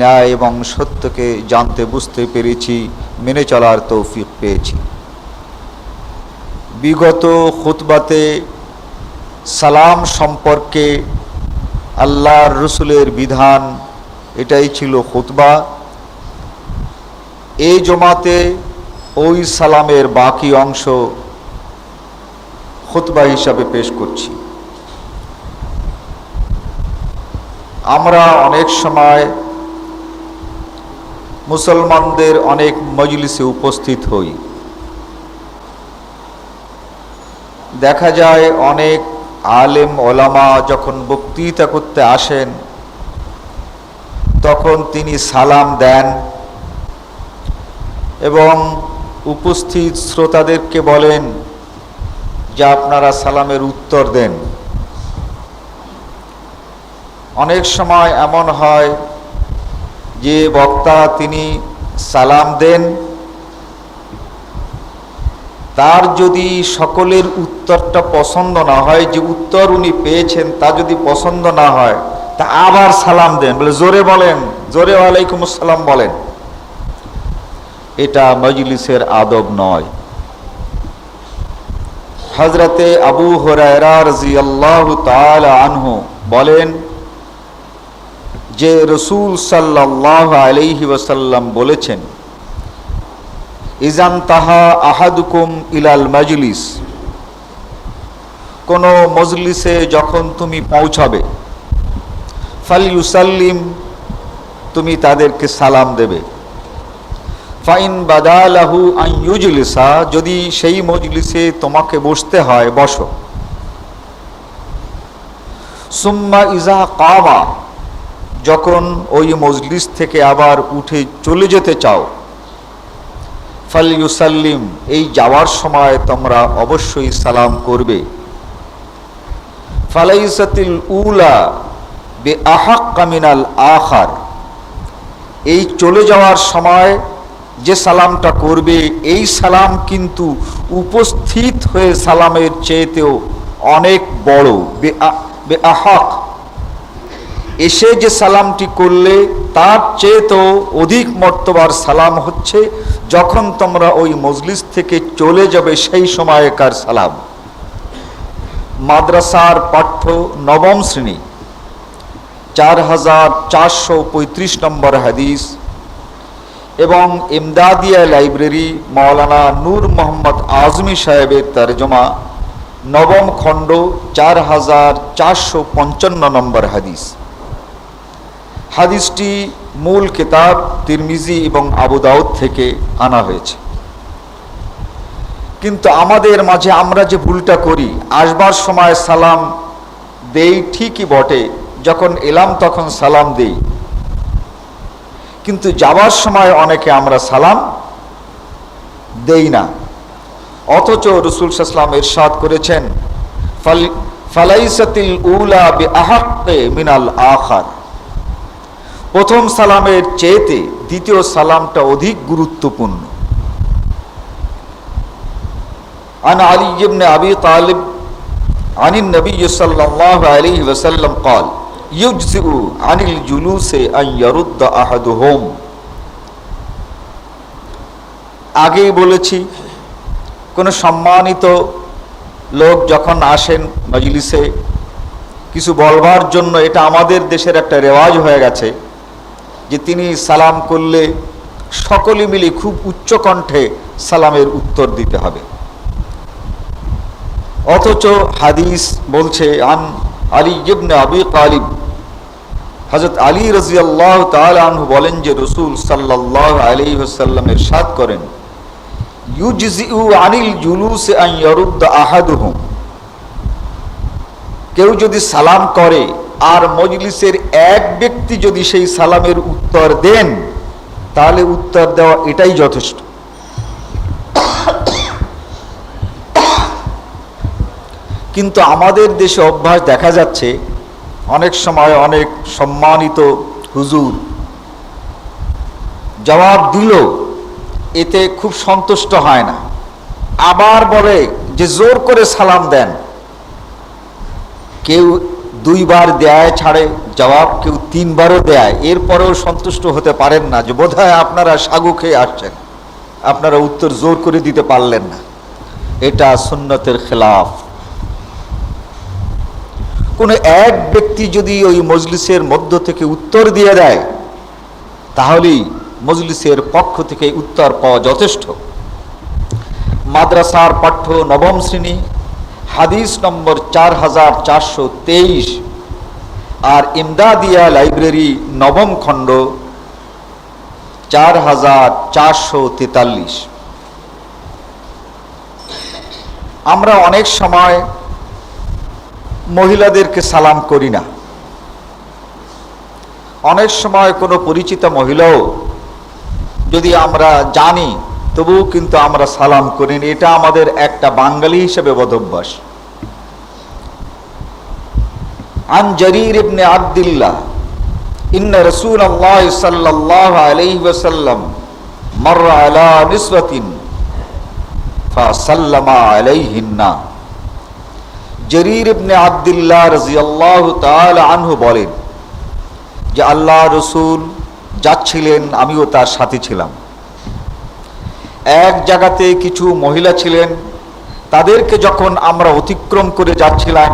ন্যায় এবং সত্যকে জানতে বুঝতে পেরেছি, মেনে চলার তৌফিক পেয়েছি। বিগত খুতবাতে সালাম সম্পর্কে আল্লাহর রসুলের বিধান, এটাই ছিল খুতবা। এই জমাতে ওই সালামের বাকি অংশ খুতবা হিসাবে পেশ করছি। আমরা অনেক সময় মুসলমানদের অনেক মজলিসে উপস্থিত হই, দেখা যায় অনেক আলেম ওলামা যখন বক্তৃতা করতে আসেন তখন তিনি সালাম দেন এবং উপস্থিত শ্রোতাদেরকে বলেন যে আপনারা সালামের উত্তর দেন। অনেক সময় এমন হয় যে বক্তা তিনি সালাম দেন, তার যদি সকলের উত্তরটা পছন্দ না হয়, যে উত্তর উনি পেয়েছেন তা যদি পছন্দ না হয়, তা আবার সালাম দেন, বলে জোরে বলেন, জোরে ওয়ালাইকুম আসসালাম বলেন। এটা মজলিসের আদব নয়। হযরতে আবু হুরায়রা রাদিয়াল্লাহু তাআলা আনহু বলেন যে রাসূল সাল্লাল্লাহু আলাইহি ওয়াসাল্লাম বলেছেন, ইজান তাহা আহাদুকুম ইলাল মাজলিস, কোন মজলিসে যখন তুমি পৌঁছাবে, ফালইউসাল্লিম, তুমি তাদেরকে সালাম দেবে। ফাইন বাদালাহু আন ইউজলিসা, যদি সেই মজলিসে তোমাকে বসতে হয় বসো। সুম্মা ইজা কামা, যখন ওই মজলিস থেকে আবার উঠে চলে যেতে চাও, ফালইউসাল্লিম, এই যাওয়ার সময় তোমরা অবশ্যই সালাম করবে। ফালাইসাতিল উলা বিআহাক্কা মিনাল আখার, এই চলে যাওয়ার সময় যে সালামটা করবে এই সালাম কিন্তু উপস্থিত হয়ে সালামের চেয়েতেও অনেক বড়। বিআহাক, এসে যে সালামটি করলে তার চেয়েতেও অধিক মর্তবার সালাম হচ্ছে যখন তোমরা ওই মজলিস থেকে চলে যাবে সেই সময়কার সালাম। মাদ্রাসার পাঠ্য নবম শ্রেণী 4435 নম্বর হাদিস এবং ইমদাদিয়া লাইব্রেরি মাওলানা নূর মোহাম্মদ আজমি সাহেবের তরজমা নবম খণ্ড 4455 নম্বর হাদিস। হাদিসটি মূল কিতাব তিরমিজি এবং আবু দাউদ থেকে আনা হয়েছে। কিন্তু আমাদের মাঝে আমরা যে ভুলটা করি, আসবার সময় সালাম দেই ঠিকই বটে, যখন এলাম তখন সালাম দেই, কিন্তু যাবার সময় অনেকে আমরা সালাম দেই না। অথচ রাসূল সাল্লাল্লাহু আলাইহি ওয়াসাল্লাম ইরশাদ করেছেন, ফালাইসাতিল উলা বিআহাক্কি মিনাল আখার, প্রথম সালামের চেয়েতে দ্বিতীয় সালামটা অধিক গুরুত্বপূর্ণ। আন আলী ইবনে আবি তালিব আনিন নবী সাল্লাল্লাহু আলাইহি ওয়াসাল্লাম قال ইউজজিউ আনিল জুলুসে আন ইয়ারুদ্দা আহাদুহুম। আগেই বলেছি, কোনো সম্মানিত লোক যখন আসেন মজলিসে কিছু বলবার জন্য, এটা আমাদের দেশের একটা রেওয়াজ হয়ে গেছে যে তিনি সালাম করলে সকলে মিলে খুব উচ্চ কণ্ঠে সালামের উত্তর দিতে হবে। অথচ হাদিস বলছে, আন আলী ইবনে আবি তালিব, হযরত আলী রাদিয়াল্লাহু তাআলা আনহু বলেন যে রাসূল সাল্লাল্লাহু আলাইহি ওয়াসাল্লাম ইরশাদ করেন, ইউজজিউ আনিল জুলুসি আন ইয়ারুদ্দা আহাদুহুম। কেউ যদি সালাম করে আর মজলিসের এক ব্যক্তি যদি সেই সালামের উত্তর দেন, তাহলে উত্তর দেওয়া এটাই যথেষ্ট। কিন্তু আমাদের দেশে অভ্যাস দেখা যাচ্ছে, অনেক সময় অনেক সম্মানিত হুজুর জবাব দিল, এতে খুব সন্তুষ্ট হয় না, আবার বলে যে জোর করে সালাম দেন। কেউ দুইবার দেয় ছাড়ে জবাব, কেউ তিনবারও দেয়, এরপরেও সন্তুষ্ট হতে পারেন না, যে বোধহয় আপনারা সাগু খেয়ে আসছেন, আপনারা উত্তর জোর করে দিতে পারলেন না। এটা সুন্নতের খেলাফ। কোনো এক ব্যক্তি যদি ওই মজলিসের মধ্য থেকে উত্তর দিয়ে দেয়, তাহলেই মজলিসের পক্ষ থেকে উত্তর পাওয়া যথেষ্ট। মাদ্রাসার পাঠ্য নবম শ্রেণী, হাদিস নম্বর 4423, আর ইমদাদিয়া লাইব্রেরি নবম খণ্ড 4443। আমরা অনেক সময় মহিলাদেরকে সালাম করি না। অনেক সময় কোনো পরিচিত মহিলাও যদি আমরা জানি, তবুও কিন্তু আমরা সালাম করিনি। এটা আমাদের একটা বাঙালি হিসেবে বদভ্যাস। আন জারীর ইবনে আব্দুল্লাহ ইন্না রাসূলুল্লাহ সাল্লাল্লাহু আলাইহি ওয়াসাল্লাম মাররা আলা নিসওয়াতিন ফাসাল্লামা আলাইহিন্না। জারীর ইবনে আব্দুল্লাহ রাদিয়াল্লাহু তাআলা আনহু বলেন যে আল্লাহ রাসূল যাচ্ছিলেন, আমিও তার সাথে ছিলাম। এক জায়গাতে কিছু মহিলা ছিলেন, তাদেরকে যখন আমরা অতিক্রম করে যাচ্ছিলাম,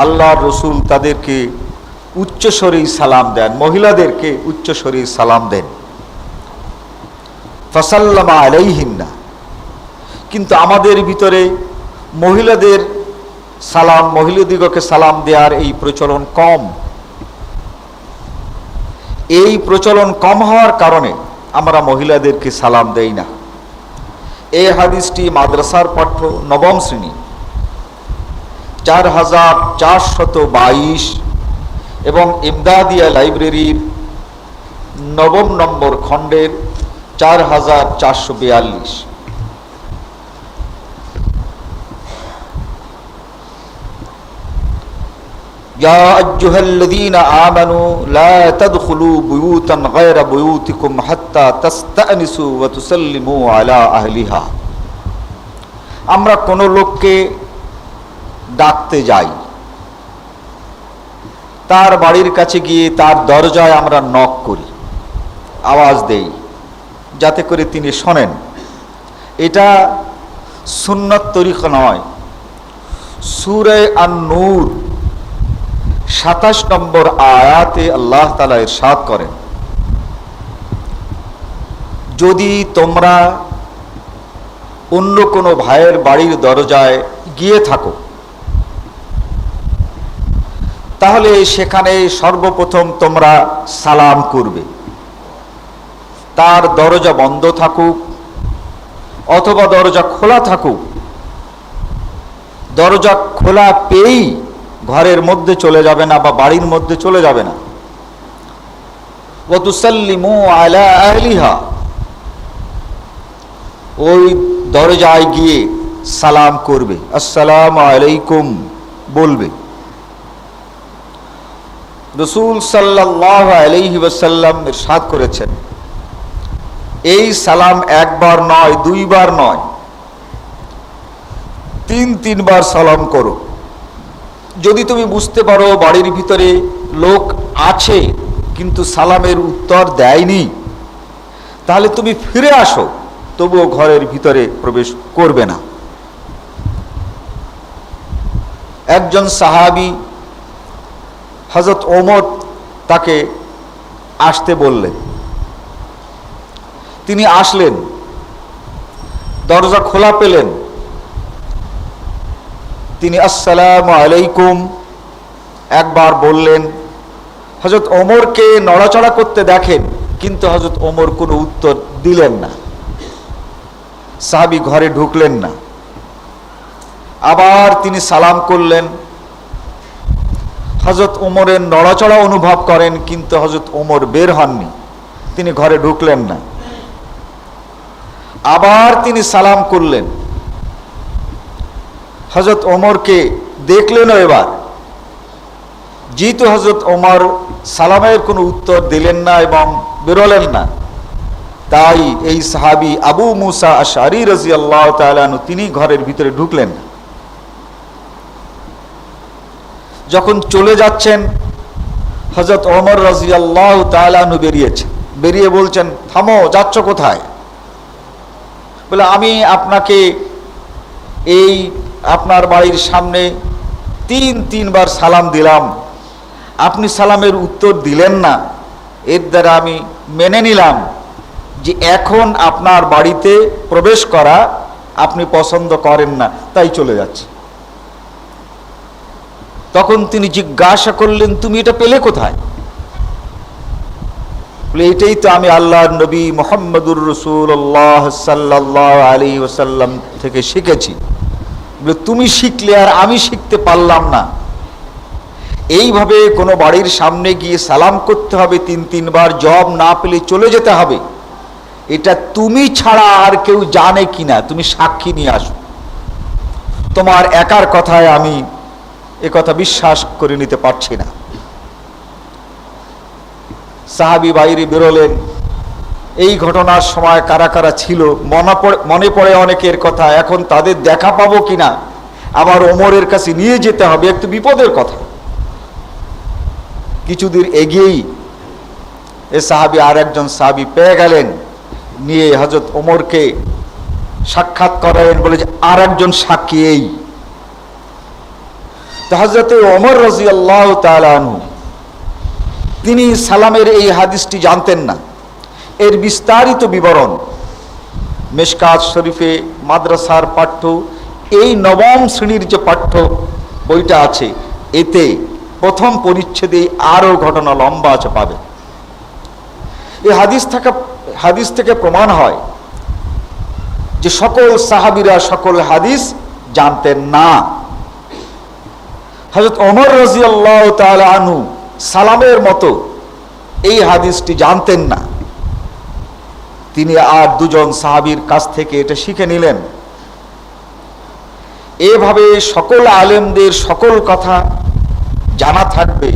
আল্লাহ রসুল তাদেরকে উচ্চস্বরেই সালাম দেন, মহিলাদেরকে উচ্চস্বরেই সালাম দেন। ফাসাল্লামা আলাইহিন্না। কিন্তু আমাদের ভিতরে মহিলাদের সালাম, মহিলাদিগকে সালাম দেওয়ার এই প্রচলন কম। এই প্রচলন কম হওয়ার কারণে আমরা মহিলাদেরকে সালাম দেই না। এই হাদিসটি মাদ্রাসার পাঠ্য নবম শ্রেণী 4422 এবং ইমদাদিয়া লাইব্রেরির নবম নম্বর খণ্ডের 4442। ইয়া আইয়ুহাল্লাযীনা আমানু লা তাদখুলু বুয়ুতান গায়রা বুয়ুতিকুম হাত্তা তাস্তানিসু ওয়া তুসাল্লিমু আলা আহলিহা। আমরা কোনো লোককে ডাকতে যাই, তার বাড়ির কাছে গিয়ে তার দরজায় আমরা নক করি, আওয়াজ দেই, যাতে করে তিনি শোনেন। এটা সুন্নত তরিকা নয়। সূরা আন-নূর 27 নম্বর আয়াতে আল্লাহ তাআলা ইরশাদ করেন, যদি তোমরা অন্য কোনো ভাইয়ের বাড়ির দরজায় গিয়ে থাকো, তাহলে সেখানে সর্বপ্রথম তোমরা সালাম করবে। তার দরজা বন্ধ থাকুক অথবা দরজা খোলা থাকুক, দরজা খোলা পেয়েই ঘরের মধ্যে চলে যাবে না বা বাড়ির মধ্যে চলে যাবে না। ওয়া তুসাল্লিমু আলা আহলিহা, ওই দরজায় গিয়ে সালাম করবে, আসসালামু আলাইকুম বলবে। রাসূল সাল্লাল্লাহু আলাইহি ওয়াসাল্লাম ইরশাদ করেছেন, এই সালাম একবার নয়, দুইবার নয়, 3 বার সালাম করো। যদি তুমি বুঝতে পারো বাড়ির ভিতরে লোক আছে কিন্তু সালামের উত্তর দেয়নি, তাহলে তুমি ফিরে আসো, তবুও ঘরের ভিতরে প্রবেশ করবে না। একজন সাহাবী হযরত ওমর তাকে আসতে বললেন। তিনি আসলেন, দরজা খোলা পেলেন। তিনি আসসালামু আলাইকুম একবার বললেন। হযরত ওমরকে নড়াচড়া করতে দেখেন, কিন্তু হযরত ওমর কোনো উত্তর দিলেন না। সাহাবী ঘরে ঢুকলেন না। আবার তিনি সালাম করলেন। হযরত ওমরের নড়াচড়া অনুভব করেন, কিন্তু হযরত ওমর বের হননি, তিনি ঘরে ঢুকলেন না। আবার তিনি সালাম করলেন। হযরত ওমরকে দেখলেন এবার, যেহেতু হযরত ওমর সালামের কোনো উত্তর দিলেন না এবং বেরোলেন না, তাই এই সাহাবী আবু মুসা আশআরী রাদিয়াল্লাহু তাআলা আনহু তিনি ঘরের ভিতরে ঢুকলেন না। যখন চলে যাচ্ছেন, হযরত ওমর রাদিয়াল্লাহু তাআলা আনহু বেরিয়ে বলছেন, থামো, যাচ্ছ কোথায়? বলে, আমি আপনাকে এই আপনার বাড়ির সামনে তিনবার সালাম দিলাম, আপনি সালামের উত্তর দিলেন না। এর দ্বারা আমি মেনে নিলাম যে এখন আপনার বাড়িতে প্রবেশ করা আপনি পছন্দ করেন না, তাই চলে যাচ্ছে। তখন তিনি জিজ্ঞাসা করলেন, তুমি এটা পেলে কোথায়? বলে, এটাই তো আমি আল্লাহর নবী মুহাম্মদুর রাসূলুল্লাহ সাল্লাল্লাহু আলাইহি ওয়াসাল্লাম থেকে শিখেছি। বলে, তুমি শিখলে আর আমি শিখতে পারলাম না। এইভাবে কোনো বাড়ির সামনে গিয়ে সালাম করতে হবে তিনবার, জবাব না পেলে চলে যেতে হবে, এটা তুমি ছাড়া আর কেউ জানে কিনা তুমি সাক্ষী নিয়ে আসো। তোমার একার কথায় আমি একথা বিশ্বাস করে নিতে পারছি না। সাহাবী বাইরে বেরোলেন। এই ঘটনার সময় কারা কারা ছিল মনে পড়ে অনেকের কথা, এখন তাদের দেখা পাবো কিনা, আবার ওমরের কাছে নিয়ে যেতে হবে, একটু বিপদের কথা। কিছুদিন এগিয়েই এ সাহাবী আর একজন সাহাবী পেয়ে গেলেন, নিয়ে হযরত ওমরকে সাক্ষাৎ করালেন, বলে যে আর একজন সাক্ষী এই। তো হযরত ওমর রাদিয়াল্লাহু তাআলা আনহু তিনি সালামের এই হাদিসটি জানতেন না। এর বিস্তারিত বিবরণ মিশকাত শরীফে মাদ্রাসার পাঠ্য এই নবম শ্রেণীর যে পাঠ্য বইটা আছে, এতে প্রথম পরিচ্ছেদে আরো ঘটনা লম্বা আছে পাবে। এই হাদিস থেকে প্রমাণ হয় যে সকল সাহাবীরা সকল হাদিস জানতেন না। হযরত ওমর রাদিয়াল্লাহু তাআলা আনহু সালামের মতো এই হাদিসটি জানতেন না। তিনি আর দুজন সাহাবীর কাছ থেকে এটা শিখে নিলেন। এভাবে সকল আলেমদের সকল কথা জানা থাকবে,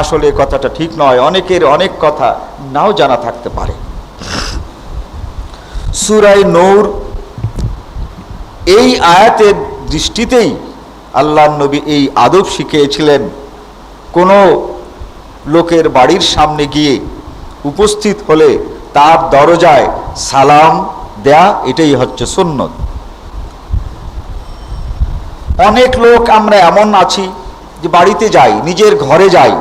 আসলে কথাটা ঠিক নয়। অনেকের অনেক কথা নাও জানা থাকতে পারে। সূরা নূর এই আয়াতের দৃষ্টিতেই আল্লাহর নবী এই আদব শিখিয়েছিলেন, কোনো লোকের বাড়ির সামনে গিয়ে উপস্থিত হলে তার দরজায় সালাম দেয়া, এটাই হচ্ছে সুন্নত। অনেক লোক আমরা এমন আছি যে বাড়িতে যাই, নিজের ঘরে যাই,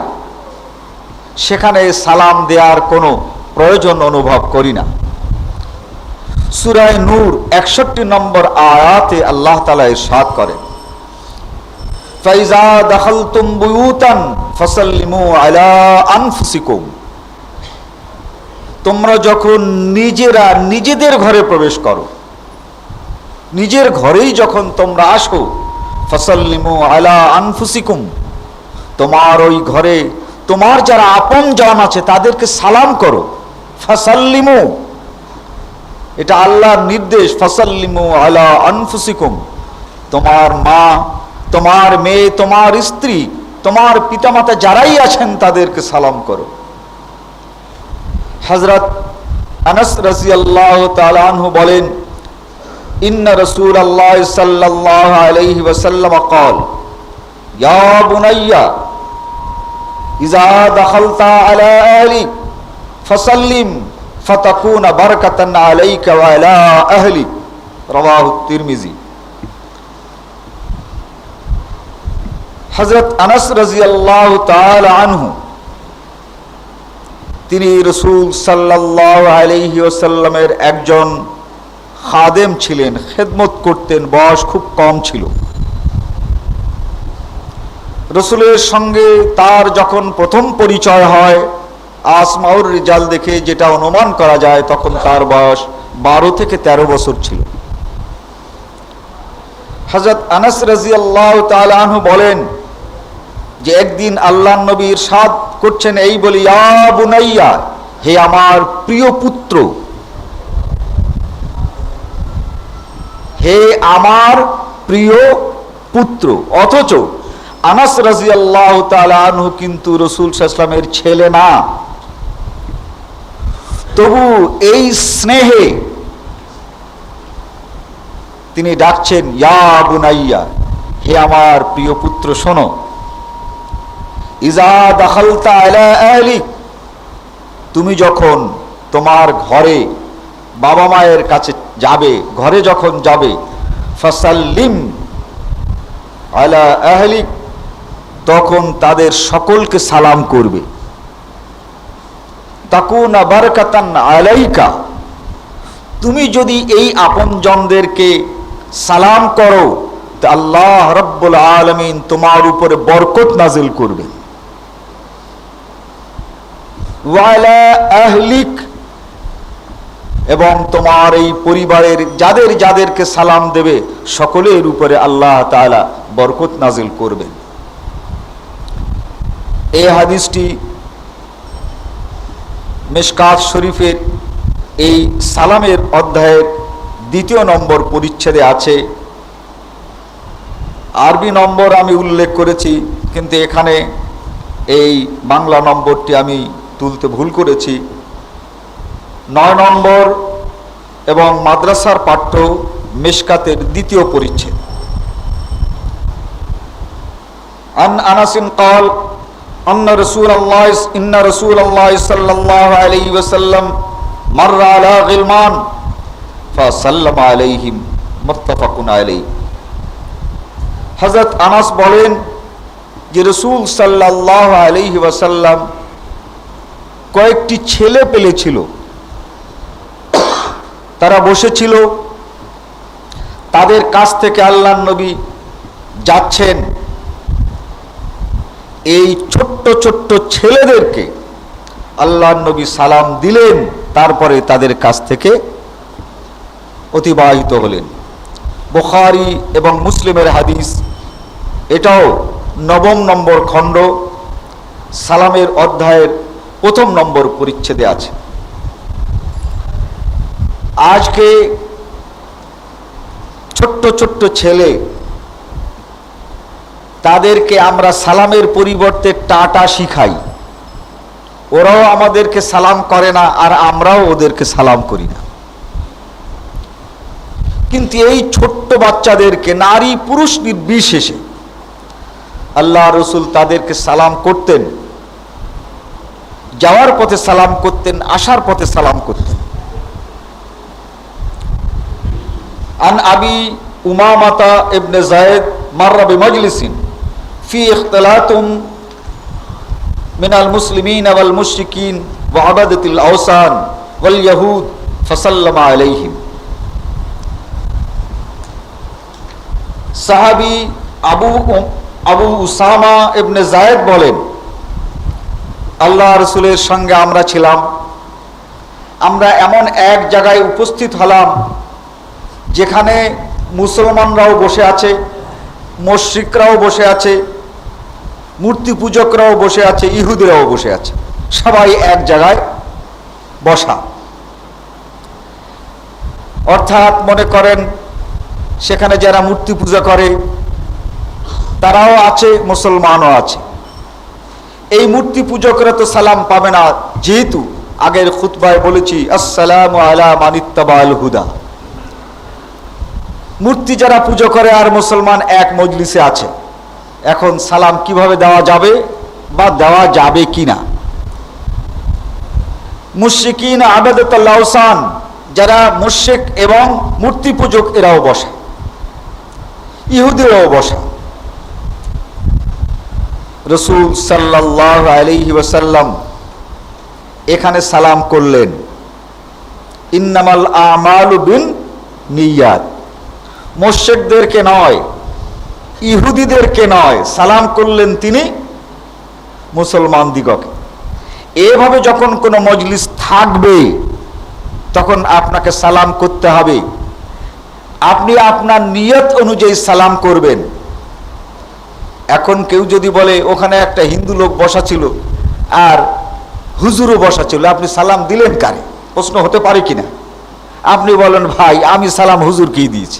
সেখানে সালাম দেওয়ার কোনো প্রয়োজন অনুভব করি না। সূরা নূর 61 নম্বর আয়াতে আল্লাহ তাআলা ইরশাদ করেন, ফাইজা দাখালতুম বুয়ুতান ফাসাল্লিমু আলা আনফুসিকুম, তোমরা যখন নিজেরা নিজেদের ঘরে প্রবেশ করো, নিজের ঘরেই যখন তোমরা আসো, ফাসাল্লিমু আলা আনফুসিকুম, তোমার ওই ঘরে তোমার যারা আপনজন আছে তাদেরকে সালাম করো। ফাসাল্লিমু, এটা আল্লাহর নির্দেশ। ফাসাল্লিমু আলা আনফুসিকুম, তোমার মা, তোমার মেয়ে, তোমার স্ত্রী, তোমার পিতামাতা যারাই আছেন তাদেরকে সালাম করো। হযরত আনাস রাদিয়াল্লাহু তাআলা আনহু বলেন, ইন্না রাসূলুল্লাহ সাল্লাল্লাহু আলাইহি ওয়াসাল্লাম قال ইয়া বুনাইয়া ইজা দাখালতা আলা আহলিক ফাসাল্লিম ফাতাকুনা বারাকাতান আলাইকা ওয়া আলা আহলিক, রাওয়াহু তিরমিজি। হযরত আনাস রাদিয়াল্লাহু তাআলা আনহু, তিনি রাসূল সাল্লাল্লাহু আলাইহি ওয়াসাল্লামের একজন খাদেম ছিলেন, খেদমত করতেন, বয়স খুব কম ছিল। রাসূলের সঙ্গে তার যখন প্রথম পরিচয় হয় আসমাউর রিজাল দেখে যেটা অনুমান করা যায়, তখন তার বয়স 12 থেকে 13 বছর ছিল। হযরত আনাস রাদিয়াল্লাহু তাআলা আনহু বলেন যে একদিন আল্লাহর নবী ইরশাদ করছেন এই বলি, ইয়া বুনাইয়া, হে আমার প্রিয় পুত্র, হে আমার প্রিয় পুত্র। অথচ আনাস রাদিয়াল্লাহু তাআলা আনহু কিন্তু রাসূল সাল্লাল্লাহু আলাইহি ওয়াসাল্লামের ছেলে না, তবু এই স্নেহে তিনি ডাকছেন ইয়া বুনাইয়া, হে আমার প্রিয় পুত্র শোনো। ইজা দাখালতা আলা আহলিক, তুমি যখন তোমার ঘরে বাবা মায়ের কাছে যাবে, ঘরে যখন যাবে, ফাসাল্লিম আলা আহলিক, তখন তাদের সকলকে সালাম করবে। তাকুনা বারাকাতান আলাইকা, তুমি যদি এই আপনজনদেরকে সালাম করো তো আল্লাহ রাব্বুল আলামিন তোমার উপরে বরকত নাজিল করবে। ওয়ালা আহলিক, এবং তোমার এই পরিবারের যাদের যাদেরকে সালাম দেবে সকলের উপরে আল্লাহ তাআলা বরকত নাজিল করবেন। এই হাদিসটি মিশকাত শরীফের এই সালামের অধ্যায়ের 2 নম্বর পরিচ্ছেদে আছে। আরবি নম্বর আমি উল্লেখ করেছি, কিন্তু এখানে এই বাংলা নম্বরটি আমি তুলতে ভুল করেছি। 9 নম্বর এবং মাদ্রাসার পাঠ্য মিশকাতের 2 পরিচ্ছেদ। আন আনাসিন قال ان رسول الله ان رسول الله صلى الله عليه وسلم مر على غلمان فسلم عليهم متفق عليه। হযরত আনাস বলেন যে রাসূল সাল্লাল্লাহু আলাইহি ওয়াসাল্লাম কয়েকটি ছেলে পেলে ছিল, তারা বসেছিল, তাদের কাছ থেকে আল্লাহর নবী যাচ্ছেন। এই ছোট্ট ছোট্ট ছেলেদেরকে আল্লাহর নবী সালাম দিলেন, তারপরে তাদের কাছ থেকে অতিবাহিত হলেন। বুখারী এবং মুসলিমের হাদিস, এটাও 9 নম্বর খণ্ড সালামের অধ্যায়ের 1 নম্বর পরিচ্ছেদে আছে। আজকে ছোট্ট ছোট্ট ছেলে, তাদেরকে আমরা সালামের পরিবর্তে টাটা শিখাই, ওরাও আমাদেরকে সালাম করে না আর আমরাও ওদেরকে সালাম করি না। কিন্তু এই ছোট্ট বাচ্চাদেরকে নারী পুরুষ নির্বিশেষে আল্লাহ রাসূল তাদেরকে সালাম করতেন, যাওয়ার পথে সালাম করতেন, আসার পথে সালাম করতেন। আন আবি উমামাতা ইবনে যায়েদ মাররা বিমাজলিসিন ফি ইখতিলাতুম মিনাল মুসলিমিন ওয়াল মুশরিকিন ওয়া আবাদাতিল আওসান ওয়াল ইয়াহুদ ফাসাল্লামা আলাইহিম। সাহাবী আবু উসামা ইবনে যায়েদ বলেন, আল্লাহ রাসূলের সঙ্গে আমরা ছিলাম, আমরা এমন এক জায়গায় উপস্থিত হলাম যেখানে মুসলমানরাও বসে আছে, মুশরিকরাও বসে আছে, মূর্তি পূজকরাও বসে আছে, ইহুদিরাও বসে আছে, সবাই এক জায়গায় বসা। অর্থাৎ মনে করেন সেখানে যারা মূর্তি পূজা করে তারাও আছে, মুসলমানও আছে। এই মূর্তি পূজকরা তো সালাম পাবে না, যেহেতু আগের খুতবায় বলেছি আসসালামু আলা মানিত্তাবাল হুদা। মূর্তি যারা পুজো করে আর মুসলমান এক মজলিসে আছে, এখন সালাম কিভাবে দেওয়া যাবে বা দেওয়া যাবে কিনা। মুশরিকিন আবাদাতুল আওসান, যারা মুশরিক এবং মূর্তি পূজক, এরাও বসা, ইহুদিরাও বসা। রাসূল সাল্লাল্লাহু আলাইহি ওয়াসাল্লাম এখানে সালাম করলেন, ইন্নামাল আমালু বিন নিয়াত, মুশরিকদেরকে নয়, ইহুদিদেরকে নয়, সালাম করলেন তিনি মুসলমান দিগকে। এভাবে যখন কোনো মজলিস থাকবে তখন আপনাকে সালাম করতে হবে, আপনি আপনার নিয়ত অনুযায়ী সালাম করবেন। এখন কেউ যদি বলে ওখানে একটা হিন্দু লোক বসা ছিল আর হুজুরও বসা ছিল, আপনি সালাম দিলেন কারে? প্রশ্ন হতে পারে কিনা? আপনি বলেন ভাই আমি সালাম হুজুরকেই দিয়েছি,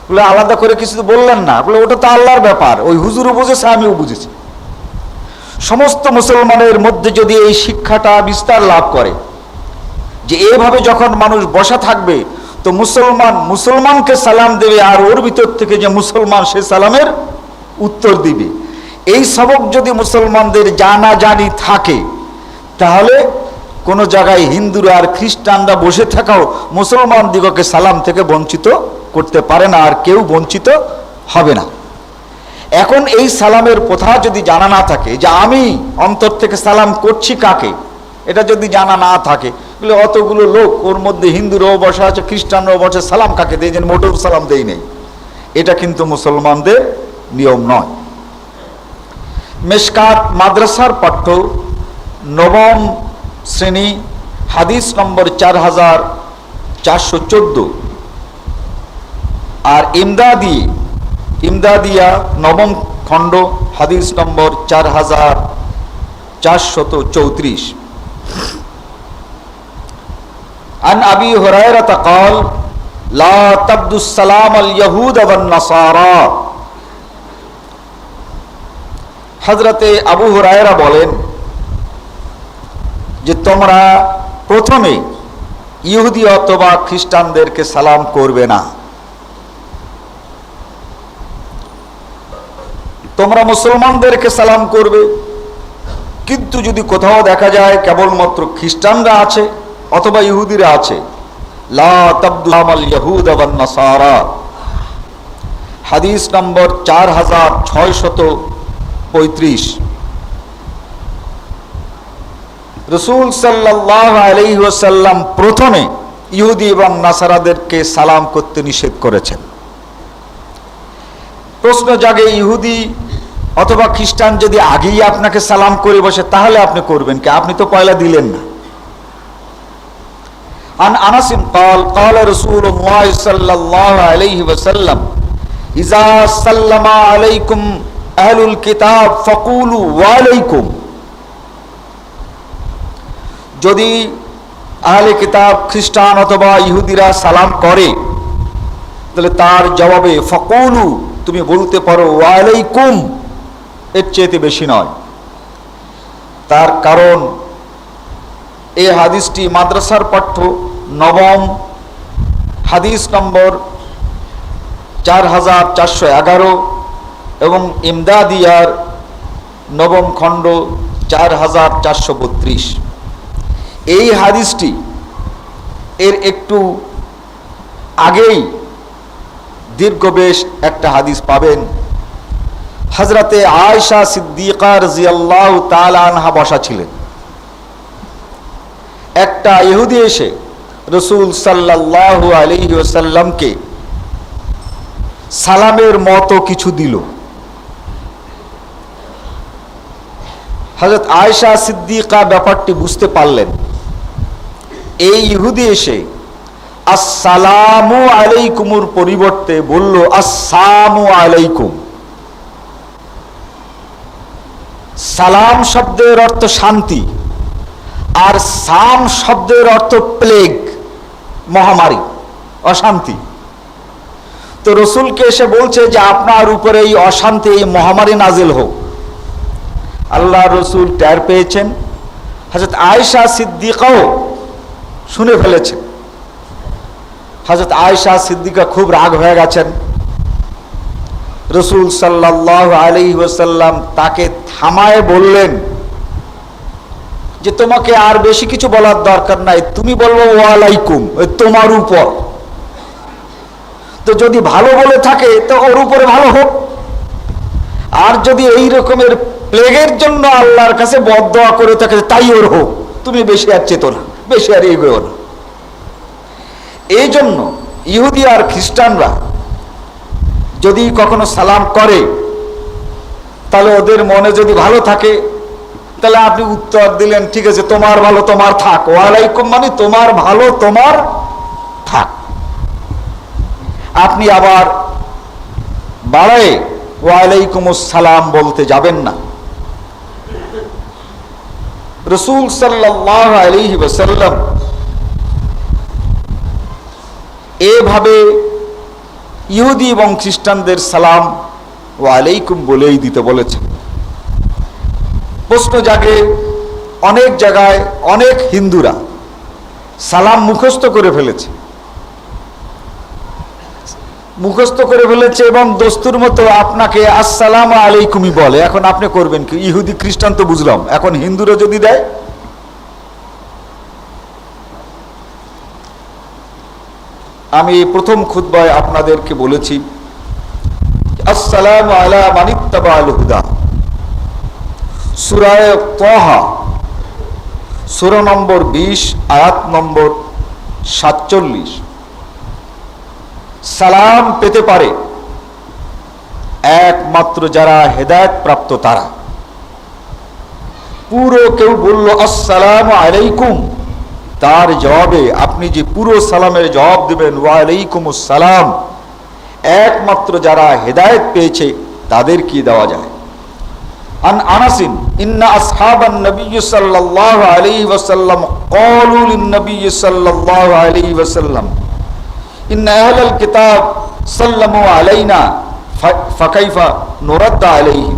বলে আলাদা করে কিছু তো বললেন না, বলে ওটা তো আল্লাহর ব্যাপার, ওই হুজুরও বুঝেছে আমিও বুঝেছি। সমস্ত মুসলমানের মধ্যে যদি এই শিক্ষাটা বিস্তার লাভ করে যে এভাবে যখন মানুষ বসা থাকবে তো মুসলমান মুসলমানকে সালাম দেবে, আর ওর ভিতর থেকে যে মুসলমান সে সালামের উত্তর দিবে, এই সবক যদি মুসলমানদের জানা জানি থাকে তাহলে কোনো জায়গায় হিন্দুরা আর খ্রিস্টানরা বসে থাকাও মুসলমান দিগকে সালাম থেকে বঞ্চিত করতে পারে না, আর কেউ বঞ্চিত হবে না। এখন এই সালামের কথা যদি জানা না থাকে যে আমি অন্তর থেকে সালাম করছি কাকে, এটা যদি জানা না থাকে, বলে অতগুলো লোক, ওর মধ্যে হিন্দুরাও বসা আছে খ্রিস্টানরাও বসে, সালাম কাকে দেয়, যেন মোটেও সালাম দেই নেই, এটা কিন্তু মুসলমানদের নিয়ম নয়। মেশকাত মাদ্রাসার পাঠ্য নবম শ্রেণী, হাদিস নম্বর 4414, আর ইমদাদিয়া নবম খণ্ড, হাদিস নম্বর 4434। আন আবি হুরায়রা قال لا تبدو السلام اليهود والنصارى। হযরতে আবু হুরায়রা বলেন যে তোমরা প্রথমে ইহুদি অথবা খ্রিস্টানদেরকে সালাম করবে না, তোমরা মুসলমানদেরকে সালাম করবে। কিন্তু যদি কোথাও দেখা যায় কেবলমাত্র খ্রিস্টানরা আছে অথবা ইহুদিরা আছে, লা তাবদুল ইয়াহুদ ওয়ান নাসারা, হাদিস নম্বর 4635। রাসূল সাল্লাল্লাহু আলাইহি ওয়াসাল্লাম প্রথমে ইহুদি এবং নাসারাদেরকে সালাম করতে নিষেধ করেছেন। প্রশ্ন জাগে, ইহুদি অথবা খ্রিস্টান যদি আগেই আপনাকে সালাম করে বসে তাহলে আপনি করবেন কি? আপনি তো পয়লা দিলেন না। আন আনাস قال قال رسول الله صلى الله عليه وسلم اذا سلم عليكم اهل الكتاب فقولوا وعليكم। যদি আহলে কিতাব খ্রিস্টান অথবা ইহুদিরা সালাম করে তাহলে তার জবাবে ফাকুলু, তুমি বলতে পারো ওয়ালাইকুম, এর চেয়ে বেশি নয়। তার কারণ এই হাদিসটি মাদ্রাসার পাঠ্য নবম, হাদিস নম্বর 4411 এবং ইমদাদিয়ার নবম খণ্ড 4432। এই হাদিসটি এর একটু আগেই দীর্ঘ বেশ একটা হাদিস পাবেন। হযরতে আয়েশা সিদ্দিকা রাদিয়াল্লাহু তাআলা আনহা বসা ছিলেন। একটা ইহুদি এসে রাসূল সাল্লাল্লাহু আলাইহি ওয়াসাল্লামকে সালামের মতো কিছু দিল। হযরত আয়েশা সিদ্দিকা ব্যাপারটি বুঝতে পারলেন। এই ইহুদি এসে আসসালামু আলাইকুমের পরিবর্তে বলল আসসালামু আলাইকুম। সালাম শব্দের অর্থ শান্তি, আর সাম শব্দের অর্থ প্লেগ, মহামারী, অশান্তি। তো রসুলকে এসে বলছে যে আপনার উপরে এই অশান্তি, এই মহামারী নাজিল হোক। আল্লাহ রসুল টের পেয়েছেন, হযরত আয়েশা সিদ্দিকাও শুনে ফেলেছেন। হযরত আয়েশা সিদ্দিকা খুব রাগ হয়ে গেছেন। রাসূল সাল্লাল্লাহু আলাইহি ওয়াসাল্লাম তাকে থামায় বললেন যে তোমাকে আর বেশি কিছু বলার দরকার নাই, তুমি বলবো ওয়ালাইকুম, তোমার উপর। তো যদি ভালো বলে থাকে তো ওর উপরে ভালো হোক, আর যদি এই রকমের প্লেগের জন্য আল্লাহর কাছে বদদোয়া করে থাকে তাই ওর হোক, তুমি বেশি আর চেতো না, বেশি আর এগোও না। এই জন্য ইহুদি আর খ্রিস্টানরা যদি কখনো সালাম করে, তাহলে ওদের মনে যদি ভালো থাকে, তাহলে আপনি উত্তর দিলেন ঠিক আছে তোমার ভালো তোমার থাক, ওয়ালাইকুম মানে তোমার ভালো তোমার থাক। আপনি আবার বাড়ায় ওয়ালাইকুম আসসালাম বলতে যাবেন না। রাসূল সাল্লাল্লাহু আলাইহি ওয়াসাল্লাম এভাবে ইহুদি এবং খ্রিস্টানদের সালাম ওয়ালাইকুম বলেই দিতে বলেছেন। প্রশ্ন জাগে, অনেক জায়গায় অনেক হিন্দুরা সালাম মুখস্থ করে ফেলেছে এবং দস্তুর মতো আপনাকে আসসালামু আলাইকুমই বলে। এখন আপনি করবেন কি? ইহুদি খ্রিস্টান তো বুঝলাম, এখন হিন্দুরা যদি দেয়? আমি প্রথম খুতবায় আপনাদেরকে বলেছি আসসালামু আলা মানিত্তাবাল হুদা, সূরা তাহা সূরা নম্বর 20 আয়াত নম্বর 47। সালাম পেতে পারে একমাত্র যারা হেদায়েত প্রাপ্ত তারা। পুরো কেউ বলল আসসালামু আলাইকুম, তার জবাবে আপনি যে পুরো সালামের জবাব দিবেন ওয়ালাইকুম আসসালাম, একমাত্র যারা হেদায়েত পেয়েছে তাদের কি দেওয়া যায়। আন আনাসিন ইন্না আসহাবান নবী সাল্লাল্লাহু আলাইহি ওয়াসাল্লাম ক্বালু লিন নবী সাল্লাল্লাহু আলাইহি ওয়াসাল্লাম ইন্না আহলাল কিতাব সাল্লামু আলাইনা ফাকাইফা নুরাদ্দু আলাইহিম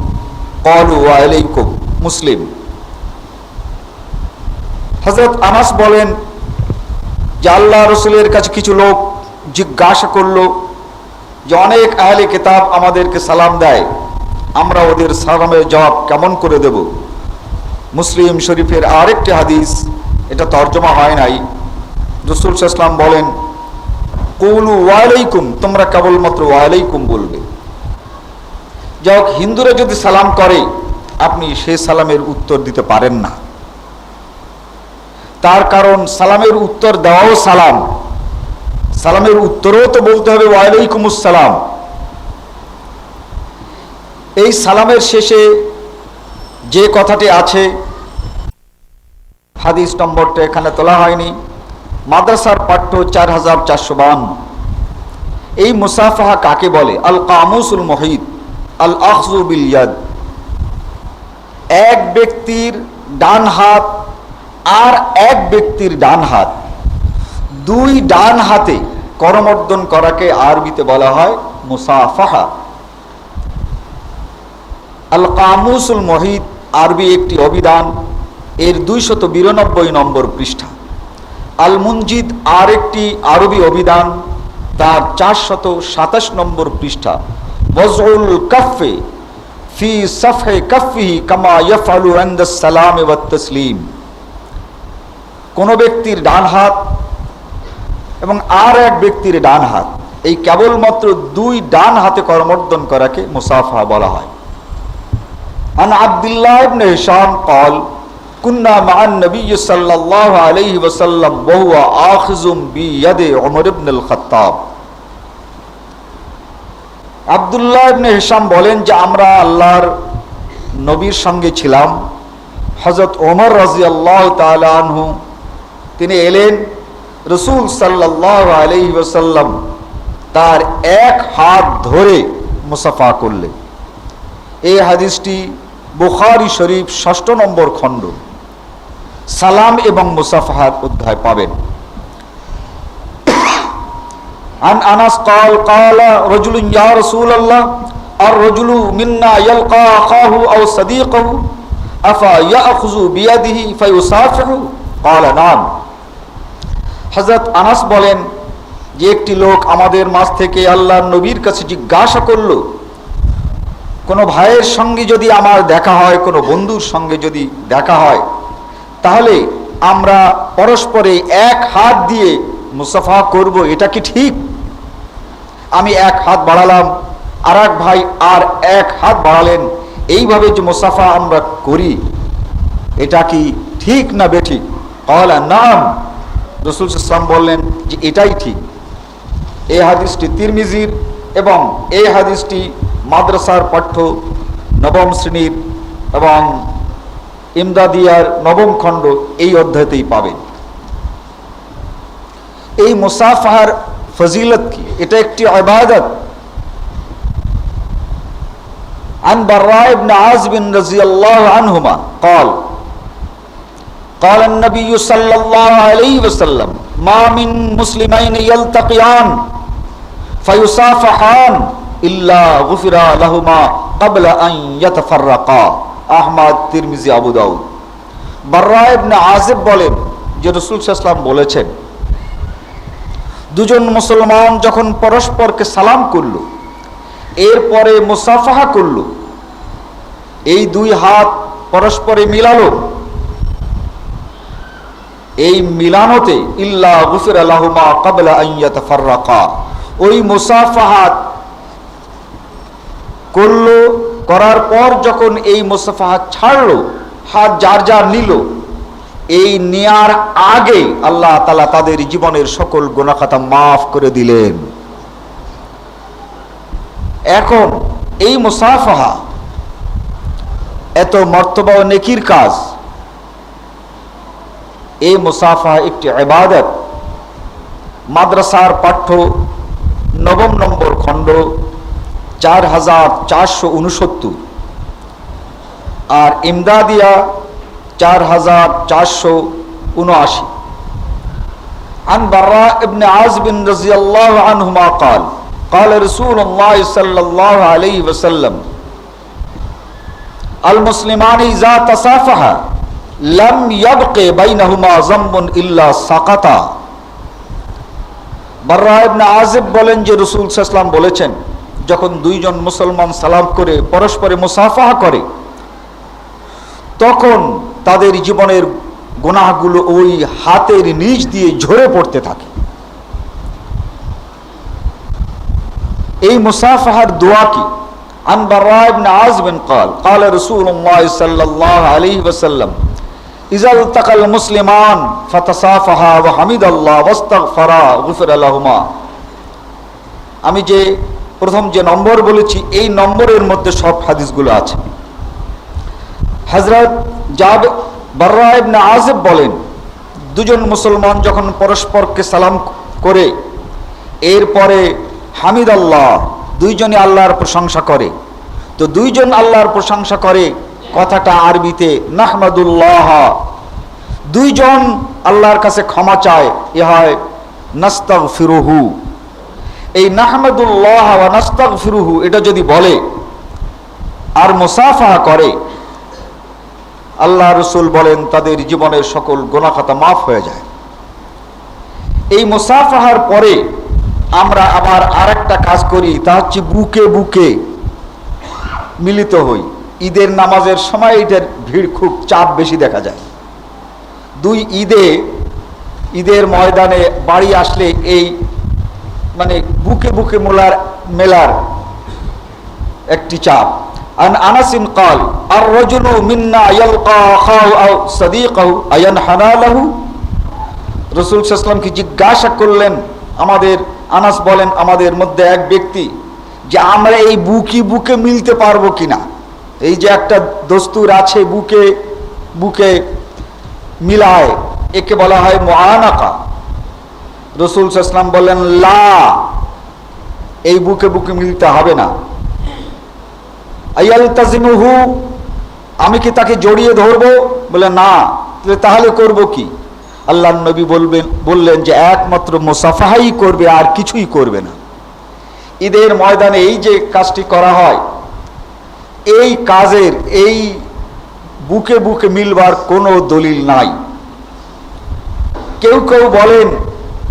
ক্বালু ওয়া আলাইকুম। মুসলিম। হযরত আনাস বলেন যে আল্লাহ রাসূলের কাছে কিছু লোক জিজ্ঞাসা করলো যে অনেক আহলে কিতাব আমাদেরকে সালাম দেয়, আমরা ওদের সালামের জবাব কেমন করে দেব। মুসলিম শরীফের আরেকটি হাদিস, এটা তর্জমা হয় নাই, রাসূল সাল্লাল্লাহু আলাইহি ওয়াসাল্লাম বলেন কুলু ওয়ালাইকুম, তোমরা কেবলমাত্র ওয়ালাইকুম বলবে। যাই হোক, হিন্দুরা যদি সালাম করে আপনি সেই সালামের উত্তর দিতে পারেন না। তার কারণ সালামের উত্তর দেওয়াও সালাম, সালামের উত্তরও তো বলতে হবে ওয়ালাইকুম আসসালাম। এই সালামের শেষে যে কথাটি আছে, হাদিস নম্বরটা এখানে তোলা হয়নি, মাদ্রাসার পাঠ্য 4452। এই মুসাফাহা কাকে বলে? আল কামুসুল মুহিত আল আখযু বিল ইয়াদ। এক ব্যক্তির ডান হাত আর এক ব্যক্তির ডান হাত, দুই ডান হাতে করমর্দন করাকে আরবিতে বলা হয় মুসাফাহা। আল কামুসুল মুহিত আরবি একটি অভিধান, এর 292 নম্বর পৃষ্ঠা। আল মুনজিদ আর একটি আরবি অভিধান, তার 427 নম্বর পৃষ্ঠা। ওয়াজউল কাফে ফি সাফহে কাফিহি কামা ইয়াফআলু ইনদা সালাম ওয়া তাসলিম। কোন ব্যক্তির ডান হাত এবং আর এক ব্যক্তির ডান হাত, এই কেবলমাত্র দুই ডান হাতে করমর্দন করাকে মুসাফাহা বলা হয়। আন আব্দুল্লাহ ইবনে হিশাম قال كنا مع النبي صلى الله عليه وسلم وهو آخذ بيد عمر بن الخطاب। আব্দুল্লাহ ইবনে হিশাম বলেন যে আমরা আল্লাহর নবীর সঙ্গে ছিলাম, হযরত ওমর রাদিয়াল্লাহু তাআলা আনহু তিনি এলেন, রাসূল সাল্লাল্লাহু আলাইহি ওয়াসাল্লাম তার এক হাত ধরে মুসাফা করলেন। এই হাদিসটি বুখারী শরীফ 6 নম্বর খণ্ড সালাম এবং মুসাফাহার অধ্যায় পাবেন। আন আনাস قال قال رجل يا رسول الله الرجل منا يلقى اخاه او صديقه افا ياخذ بيده فيصافحه قال نعم। হযরত আনাস বলেন যে একটি লোক আমাদের মাঝ থেকে আল্লাহর নবীর কাছে জিজ্ঞাসা করলো কোনো ভাইয়ের সঙ্গে যদি আমার দেখা হয়, কোনো বন্ধুর সঙ্গে যদি দেখা হয়, তাহলে আমরা পরস্পরে এক হাত দিয়ে মুসাফা করব, এটা কি ঠিক? আমি এক হাত বাড়ালাম, আর এক ভাই আর এক হাত বাড়ালেন, এইভাবে যে মুসাফা আমরা করি, এটা কি ঠিক না বেঠিক? ক্বালা নাম, রাসূল সাল্লাল্লাহু আলাইহি ওয়াসাল্লাম বললেন যে এটাই ঠিক। এই হাদিসটি তিরমিজির এবং এই হাদিসটি মাদ্রাসার পাঠ্য নবম শ্রেণীর এবং ইমদাদিয়ার নবম খণ্ড এই অধ্যায়তেই পাবেন। এই মুসাফাহার ফজিলত কি? এটা একটি ইবাদত। عن براء بن عازب رضي الله عنهما قال قال النبي صلى الله عليه وسلم ما من مسلمين يلتقيان فيصافحان إلا غفر لهما قبل أن يتفرقا। আহমদ, তিরমিজি, আবু দাউদ। বাররা ইবনে আযিব বলেন যে রাসূল সাল্লাল্লাহু আলাইহি ওয়াসাল্লাম বলেছেন, দুজন মুসলমান যখন পরস্পরকে সালাম করল, এরপরে মুসাফাহা করল, এই দুই হাত পরস্পরে মিলালো, এই মিলানোতে ইল্লা গুফিরা লাহুমা ক্বাবলা আন ইয়াতাফাররাকা, ওই মুসাফাহাত করলো, করার পর যখন এই মুসাফাহাত ছাড়লো, হাত যার যার নিল, এই নেয়ার আগে আল্লাহ তাআলা তাদের জীবনের সকল গুনাহ খাতা মাফ করে দিলেন। এখন এই মুসাফাহা এত মর্তবা ও নেকির কাজ, এই মুসাফাহা একটি ইবাদত। মাদ্রাসার পাঠ্য নবম নম্বর খণ্ড 4469 আর ইমদাদিয়া 4479। عن براء بن عازب رضي الله عنهما قال قال رسول الله صلى الله عليه وسلم المسلمان إذا تصافحا لم يبق بينهما ذنب إلا سقطا। বাররা ইবনে আযিব বলেন যে রাসূল সাল্লাল্লাহু আলাইহি ওয়াসাল্লাম বলেছেন, যখন দুইজন মুসলমান সালাম করে পরস্পরে মুসাফাহা করে, তখন তাদের জীবনের গুনাহগুলো ওই হাতের নিচ দিয়ে ঝরে পড়তে থাকে। এই মুসাফাহার দোয়া কি? عن براء بن عازب قال قال رسول الله صلى الله عليه وسلم إذا التقى المسلمان فتصافحا وحمد الله واستغفرا غفر لهما। আমি যে প্রথম যে নম্বর বলেছি, এই নম্বরের মধ্যে সব হাদিসগুলো আছে। হযরত বাররা ইবনে আযিব বলেন, দুজন মুসলমান যখন পরস্পরকে সালাম করে, এরপরে হামিদাল্লাহ, দুইজনে আল্লাহর প্রশংসা করে। তো দুইজন আল্লাহর প্রশংসা করে, কথাটা আরবিতে নাহমাদুল্লাহ, দুইজন আল্লাহর কাছে ক্ষমা চায়, এ হয় নাস্তাগফিরুহু। এই নাহমাদুল্লাহ ওয়া নাস্তাগফিরুহু এটা যদি বলে আর মুসাফাহা করে, আল্লাহ রাসূল বলেন তাদের জীবনের সকল গুনাহ খাতা মাফ হয়ে যায়। এই মুসাফাহার পরে আমরা আবার আরেকটা কাজ করি, তা হচ্ছে বুকে বুকে মিলিত হই। ঈদের নামাজের সময় এটার ভিড় খুব চাপ বেশি দেখা যায়। দুই ঈদের ময়দানে বাড়ি আসলে এই মানে বুকে বুকে মেলার একটি চাপ। আন আনাসিন قال الرجل منا يلقى اخاه او صديقه اينحنى له। রাসূল সাল্লাল্লাহু আলাইহি ওয়াসাল্লাম কি জিজ্ঞাসা করলেন, আমাদের আনাস বলেন, আমাদের মধ্যে এক ব্যক্তি, যে আমরা এই বুকে মিলতে পারবো কিনা। এই যে একটা দস্তুর আছে বুকে বুকে মিলায়, একে বলা হয় মুআনাকা। রাসূল সাল্লাল্লাহু আলাইহি ওয়াসাল্লাম বলেন, লা, এই বুকে বুকে মিলতে হবে না। আয়ালতাজিমুহু, আমি কি তাকে জড়িয়ে ধরবো? বলে না। তাহলে করব কি? আল্লাহর নবী বললেন যে একমাত্র মুসাফাহাই করবে, আর কিছুই করবে না। ঈদের ময়দানে এই যে কাজটি করা হয়, এই কাজের এই বুকে বুকে মিলবার কোনো দলিল নাই। কেউ কেউ বলেন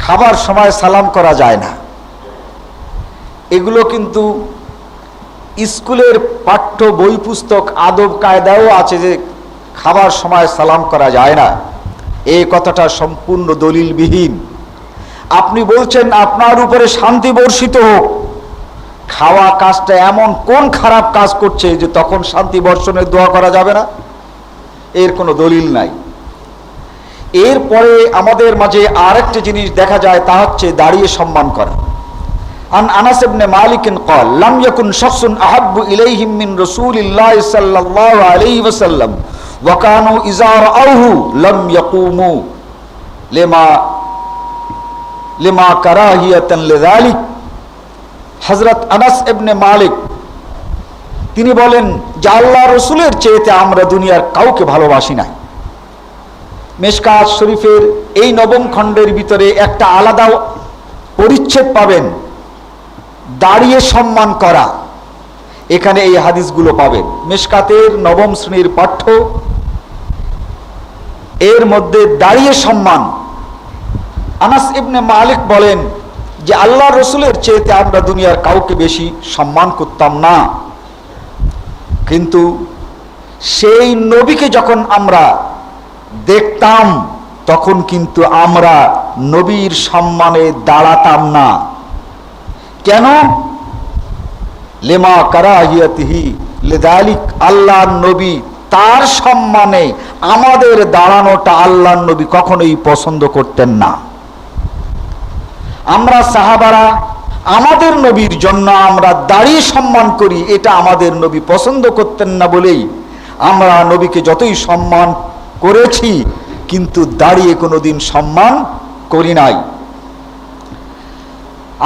খাবার সময় সালাম করা যায় না। এগুলো কিন্তু স্কুলের পাঠ্য বই পুস্তক আদব কায়দাও আছে যে খাবার সময় সালাম করা যায় না। এই কথাটা সম্পূর্ণ দলিলবিহীন। আপনি বলছেন আপনার উপরে শান্তি বর্ষিত হোক, খাওয়া কাজটা এমন কোন খারাপ কাজ করছে যে তখন শান্তি বর্ষণের দোয়া করা যাবে না? এর কোনো দলিল নাই। এরপরে আমাদের মাঝে আরেকটা জিনিস দেখা যায়, তা হচ্ছে দাঁড়িয়ে সম্মান করা। আন আনাস ইবনে মালিক قال لم يكن شخص احب اليهم من رسول الله صلى الله عليه وسلم وكانوا اذا راوه لم يقوموا لما كراهيه لذلك। হযরত আনাস ইবনে মালিক তিনি বলেন যে আল্লাহ রসুলের চেয়েতে আমরা দুনিয়ার কাউকে ভালোবাসি না। মিশকাত শরীফের এই নবম খণ্ডের ভিতরে একটা আলাদা পরিচ্ছেদ পাবেন, দাঁড়িয়ে সম্মান করা। এখানে এই হাদিসগুলো পাবেন মিশকাতের নবম শ্রেণীর পাঠ্য, এর মধ্যে দাঁড়িয়ে সম্মান। আনাস ইবনে মালিক বলেন যে আল্লাহ রসুলের চেয়েতে আমরা দুনিয়ার কাউকে বেশি সম্মান করতাম না, কিন্তু সেই নবীকে যখন আমরা দেখতাম তখন কিন্তু আমরা নবীর সম্মানে দাঁড়াতাম না। কেন? লেমা কারাহিয়াতিহি লিযালিক, আল্লাহর নবী তার সম্মানে আমাদের দাঁড়ানোটা আল্লাহর নবী কখনোই পছন্দ করতেন না। আমরা সাহাবারা আমাদের নবীর জন্য আমরা দাঁড়িয়ে সম্মান করি, এটা আমাদের নবী পছন্দ করতেন না বলেই আমরা নবীকে যতই সম্মান করেছি কিন্তু দাঁড়িয়ে কোনোদিন সম্মান করি নাই।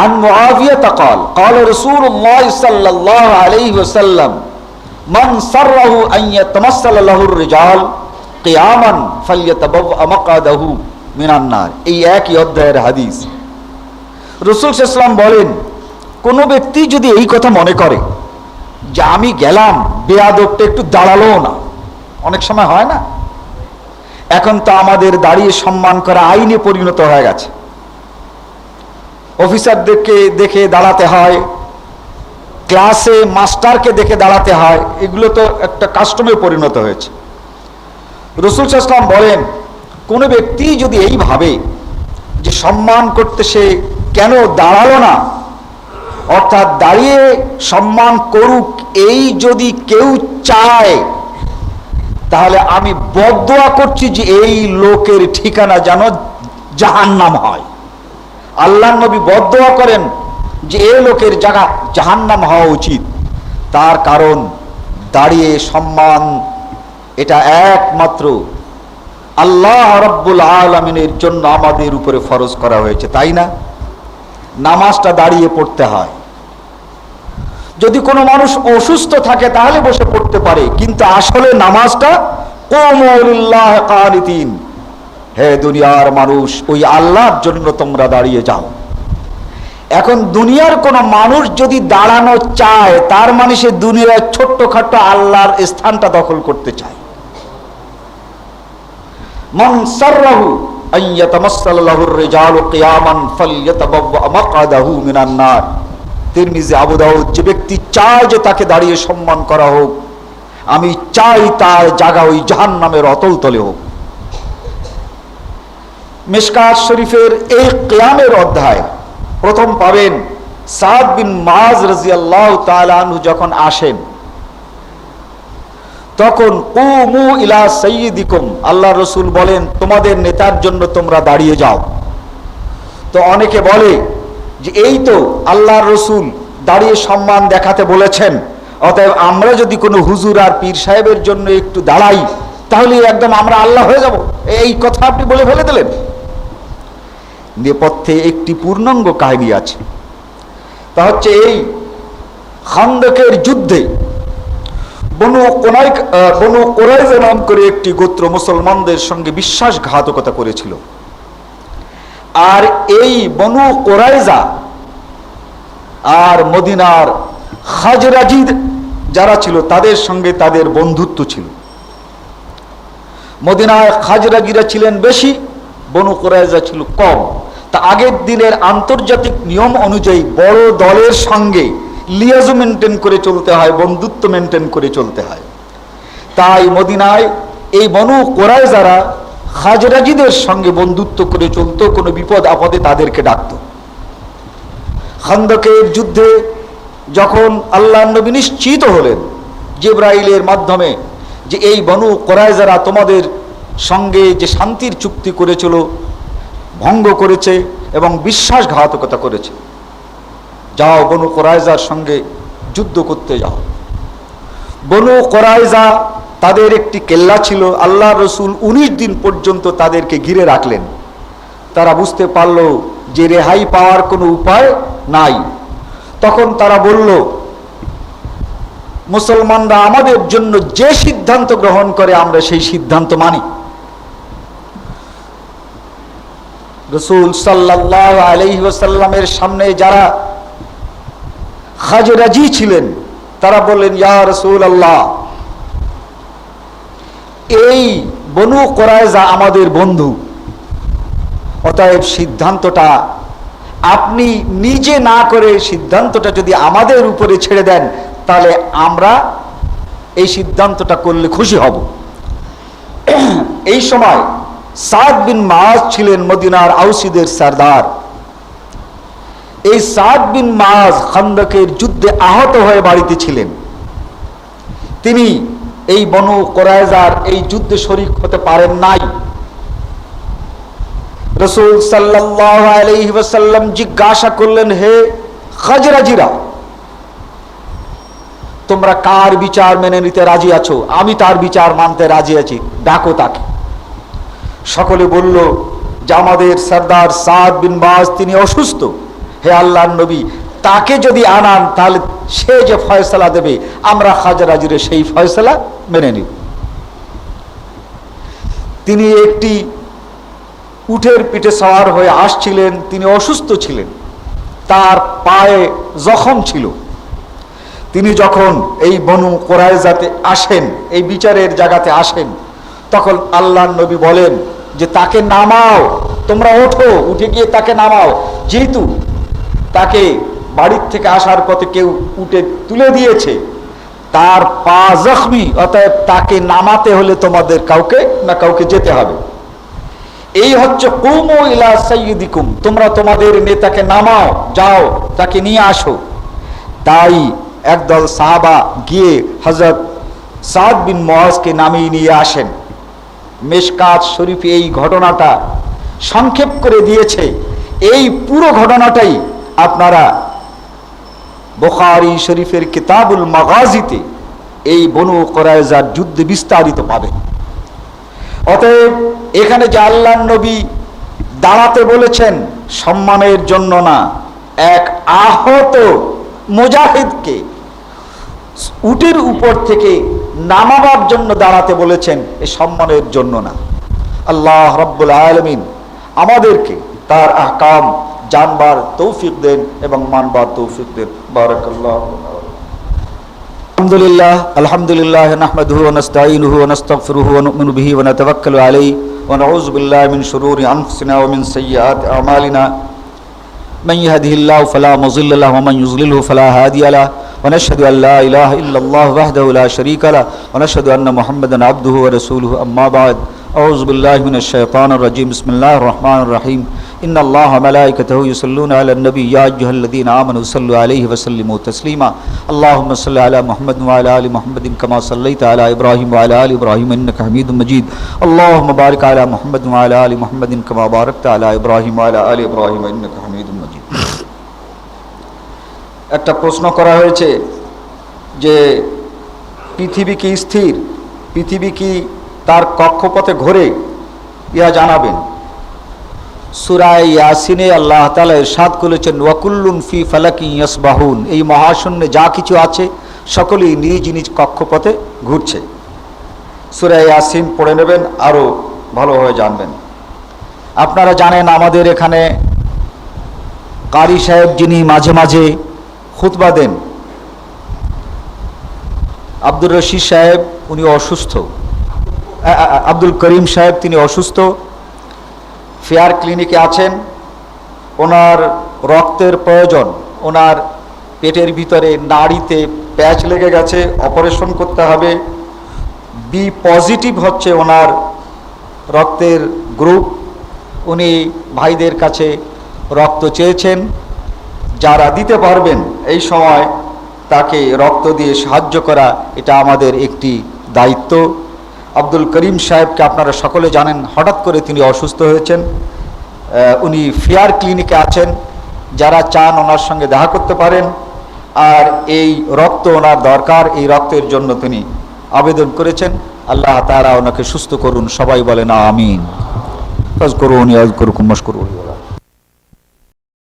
عن معاوية قال قال رسول الله صلى الله عليه وسلم من سره أن يتمثل له الرجال قياما فليتبوأ مقعده من النار। এই একই অধ্যায়ের হাদিস। রাসূল সাল্লাল্লাহু আলাইহি ওয়াসাল্লাম বলেন, কোন ব্যক্তি যদি এই কথা মনে করে যে আমি গেলাম, বেয়াদবটা একটু দাঁড়ালো না, অনেক সময় হয় না, এখন তো আমাদের দাঁড়িয়ে সম্মান করা আইনে পরিণত হয়ে গেছে। অফিসারদেরকে দেখে দাঁড়াতে হয়, ক্লাসে মাস্টারকে দেখে দাঁড়াতে হয়, এগুলো তো একটা কাস্টমে পরিণত হয়েছে। রাসূল সাল্লাল্লাহু আলাইহি ওয়াসাল্লাম বলেন, কোনো ব্যক্তি যদি এই ভাবে যে সম্মান করতে সে কেন দাঁড়ালো না, অর্থাৎ দাঁড়িয়ে সম্মান করুক এই যদি কেউ চায়, তাহলে আমি বদদোয়া করছি যে এই লোকের ঠিকানা যেন জাহান্নাম হয়। আল্লাহর নবী বদদোয়া করেন যে এই লোকের জায়গা জাহান্নাম হওয়া উচিত। তার কারণ দাঁড়িয়ে সম্মান এটা একমাত্র আল্লাহ রাব্বুল আলামিনের জন্য আমাদের উপরে ফরজ করা হয়েছে, তাই না? নামাজটা দাঁড়িয়ে পড়তে হয়। যদি কোনো মানুষ অসুস্থ থাকে তাহলে বসে পড়তে পারে, কিন্তু আসলে নামাজটা কুমু লিল্লাহি কানিতিন, হে দুনিয়ার মানুষ ওই আল্লাহর জন্য তোমরা দাঁড়িয়ে যাও। এখন দুনিয়ার কোন মানুষ যদি দাঁড়ানো চায়, তার মানে সে দুনিয়ার ছোট্টখাটো আল্লাহর স্থানটা দখল করতে চায়। মান সাররাহু আন ইয়াতামাসসালা লাহুর রিজালু কিয়ামান ফালইয়াতাবাওয়া মাকআদাহু মিনান নার। তিরমিজি, আবু দাউদ। যে ব্যক্তি চায় যে তাকে দাঁড়িয়ে সম্মান করা হোক, আমি চাই তার জায়গা ওই জাহান্নামের অতল তলে হোক। মিশকাত শরীফের এই কিয়ামের অধ্যায় প্রথম পাবেন সাদ বিন মুআজ রাদিয়াল্লাহু তাআলা আনহু যখন আসেন, তখন কুমু ইলা সাইয়্যিদিকুম, আল্লাহ রাসূল বলেন তোমাদের নেতার জন্য তোমরা দাঁড়িয়ে যাও। তো অনেকে বলে যে এই তো আল্লাহর রাসূল দাঁড়িয়ে সম্মান দেখাতে বলেছেন, অতএব আমরা যদি কোনো হুজুর আর পীর সাহেবের জন্য একটু দাঁড়াই তাহলে একদম আমরা আল্লাহ হয়ে যাব। এই কথা আপনি বলে ফেলে দিলেন। নেপথ্যে একটি পূর্ণাঙ্গ কাহিনী আছে, তা হচ্ছে এই খান্দকের যুদ্ধে বনু কুরাইজা নাম করে একটি গোত্র মুসলমানদের সঙ্গে বিশ্বাসঘাতকতা করেছিল। আর এই বনু কুরাইজা আর মদিনার খাজরাজি যারা ছিল তাদের সঙ্গে তাদের বন্ধুত্ব ছিল। মদিনায় খাজরাজিরা ছিলেন বেশি, বনু কুরাইজা ছিল কম। তা আগের দিনের আন্তর্জাতিক নিয়ম অনুযায়ী বড় দলের সঙ্গে লিয়াজু মেনটেন করে চলতে হয়, বন্ধুত্ব মেনটেন করে চলতে হয়। তাই মদিনায় এই বনু কোরাইজারা খাজরাজিদের সঙ্গে বন্ধুত্ব করে চলতো, কোনো বিপদ আপদে তাদেরকে ডাকত। খান্দকের যুদ্ধে যখন আল্লাহর নবী নিশ্চিত হলেন জিবরাইলের মাধ্যমে যে এই বনু কোরাইজারা তোমাদের সঙ্গে যে শান্তির চুক্তি করেছিল ভঙ্গ করেছে এবং বিশ্বাসঘাতকতা করেছে, যাও বনু কোরাইজার সঙ্গে যুদ্ধ করতে যাও। বনু কোরাইজা তাদের একটি কেল্লা ছিল, আল্লাহ রসুল 19 দিন পর্যন্ত তাদেরকে ঘিরে রাখলেন। তারা বুঝতে পারল যে রেহাই পাওয়ার কোনো উপায় নাই। তখন তারা বলল, মুসলমানরা আমাদের জন্য যে সিদ্ধান্ত গ্রহণ করে আমরা সেই সিদ্ধান্ত মানি। রাসূল সাল্লাল্লাহু আলাইহি ওয়াসাল্লামের সামনে যারা খাজরাজি ছিলেন তারা বললেন, ইয়া রাসূলুল্লাহ, এই বনু কোরাইজা আমাদের বন্ধু, অতএব সিদ্ধান্তটা আপনি নিজে না করে সিদ্ধান্তটা যদি আমাদের উপরে ছেড়ে দেন তাহলে আমরা এই সিদ্ধান্তটা করলে খুশি হব। এই সময় সাদ বিন মুআজ ছিলেন মদিনার আউসীদের সরদার। এই সাদ বিন মুআজ খান্দকের যুদ্ধে আহত হয়ে বাড়িতে ছিলেন। তিনি এই বনু কোরাইজার এই যুদ্ধে শরীক হতে পারেন নাই। রাসূল সাল্লাল্লাহু আলাইহি ওয়াসাল্লাম জিজ্ঞাসা করলেন, হে খাজরাজিরা, তোমরা কার বিচার মেনে নিতে রাজি আছো? আমি তার বিচার মানতে রাজি আছি, ডাকো তাকে। সকলে বলল যে আমাদের সরদার সাদ বিন মুআজ তিনি অসুস্থ, হে আল্লাহর নবী, তাকে যদি আনান তাহলে সে যে ফয়সালা দেবে আমরা খাজরাজির সেই ফয়সালা মেনে নিব। তিনি একটি উটের পিঠে সওয়ার হয়ে আসছিলেন, তিনি অসুস্থ ছিলেন, তার পায়ে জখম ছিল। তিনি যখন এই বনু কোরাইজাতে আসেন, এই বিচারের জায়গাতে আসেন, তখন আল্লাহর নবী বলেন যে তাকে নামাও, তোমরা ওঠো, উঠে গিয়ে তাকে নামাও। যেহেতু তাকে বাড়ির থেকে আসার পথে কেউ উঠে তুলে দিয়েছে, তার পা জখমি, অতএব তাকে নামাতে হলে তোমাদের কাউকে না কাউকে যেতে হবে। এই হচ্ছে কুমু ইলা সাইয়্যিদিকুম, তোমরা তোমাদের নেতাকে নামাও, যাও তাকে নিয়ে আসো। তাই একদল সাহাবা গিয়ে হযরত সাদ বিন মুআজকে নামিয়ে নিয়ে আসেন। মিশকাত শরীফে এই ঘটনাটা সংক্ষেপ করে দিয়েছে। এই পুরো ঘটনাটাই আপনারা বুখারী শরীফের কিতাবুল মাগাজিতে এই বনু কোরাইজার যুদ্ধে বিস্তারিত পাবেন। অতএব এখানে যে আল্লাহর নবী দাঁড়াতে বলেছেন সম্মানের জন্য না, এক আহত মুজাহিদকে উটের উপর থেকে নামাবার জন্য দাঁড়াতে বলেছেন, এই সম্মানের জন্য না। আল্লাহ রাব্বুল আলামিন আমাদেরকে তার আহকাম জানবার তৌফিক দেন এবং মানবার তৌফিক দেন। বারাকাল্লাহু। আলহামদুলিল্লাহ, আলহামদুলিল্লাহ নাহমাদুহু ওয়া নাস্তাঈনুহু ওয়া নাস্তাগফিরুহু ওয়া নু'মিনু বিহি ওয়া নাতাওয়াক্কালু আলাইহি ওয়া নাউযু বিল্লাহি মিন শুরুরি আনফুসিনা ওয়া মিন সাইয়্যাতি আ'মালিনা। মান ইয়াহদিহিল্লাহু ফালা মুযিল্লা লাহু ওয়া মান ইউযলিলহু ফালা হাদিয়া লাহু। ونشهد أن لا إله إلا الله وحده لا شريك له ونشهد أن محمدا عبده ورسوله أما بعد أعوذ بالله من الشيطان الرجيم بسم الله الرحمن الرحيم إن الله وملائكته يصلون على النبي يا أيها الذين آمنوا صلوا عليه وسلموا تسليما اللهم صل على محمد وعلى آل محمد كما صليت على إبراهيم وعلى آل إبراهيم إنك حميد مجيد اللهم بارك على محمد وعلى آل محمد كما باركت على إبراهيم وعلى آل إبراهيم إنك حميد مجيد। একটা প্রশ্ন করা হয়েছে যে পৃথিবী কি স্থির, পৃথিবী কি তার কক্ষপথে ঘোরে, ইয়া জানাবেন। সূরা ইয়াসিনে আল্লাহ তাআলা ইরশাদ করেছেন ওয়াকুল্লুন ফি ফালাকিন ইয়াসবাহুন, এই মহাশূন্যে যা কিছু আছে সকলেই নিজ নিজ কক্ষপথে ঘুরছে। সূরা ইয়াসিন পড়ে নেবেন, আরো ভালোভাবে জানবেন। আপনারা জানেন আমাদের এখানে কারি সাহেব যিনি মাঝে মাঝে খুতবা দেন, আব্দুর রশিদ সাহেব উনি অসুস্থ, আব্দুল করিম সাহেব তিনি অসুস্থ, ফেয়ার ক্লিনিকে আছেন, ওনার রক্তের প্রয়োজন, ওনার পেটের ভিতরে নাড়িতে প্যাচ লেগে গেছে, অপারেশন করতে হবে। বি পজিটিভ হচ্ছে ওনার রক্তের গ্রুপ। উনি ভাইদের কাছে রক্ত চেয়েছেন, যারা দিতে পারবেন এই সময় তাকে রক্ত দিয়ে সাহায্য করা, এটা আমাদের একটি দায়িত্ব। আব্দুল করিম সাহেবকে আপনারা সকলে জানেন, হঠাৎ করে তিনি অসুস্থ হয়েছেন। উনি ফেয়ার ক্লিনিকে আছেন, যারা চান ওনার সঙ্গে দেখা করতে পারেন। আর এই রক্ত ওনার দরকার, এই রক্তের জন্য তিনি আবেদন করেছেন। আল্লাহ তাআলা ওনাকে সুস্থ করুন, সবাই বলেন আমিন। ফাজকুরুনি আযকুরকুম ওয়াশকুরুনি।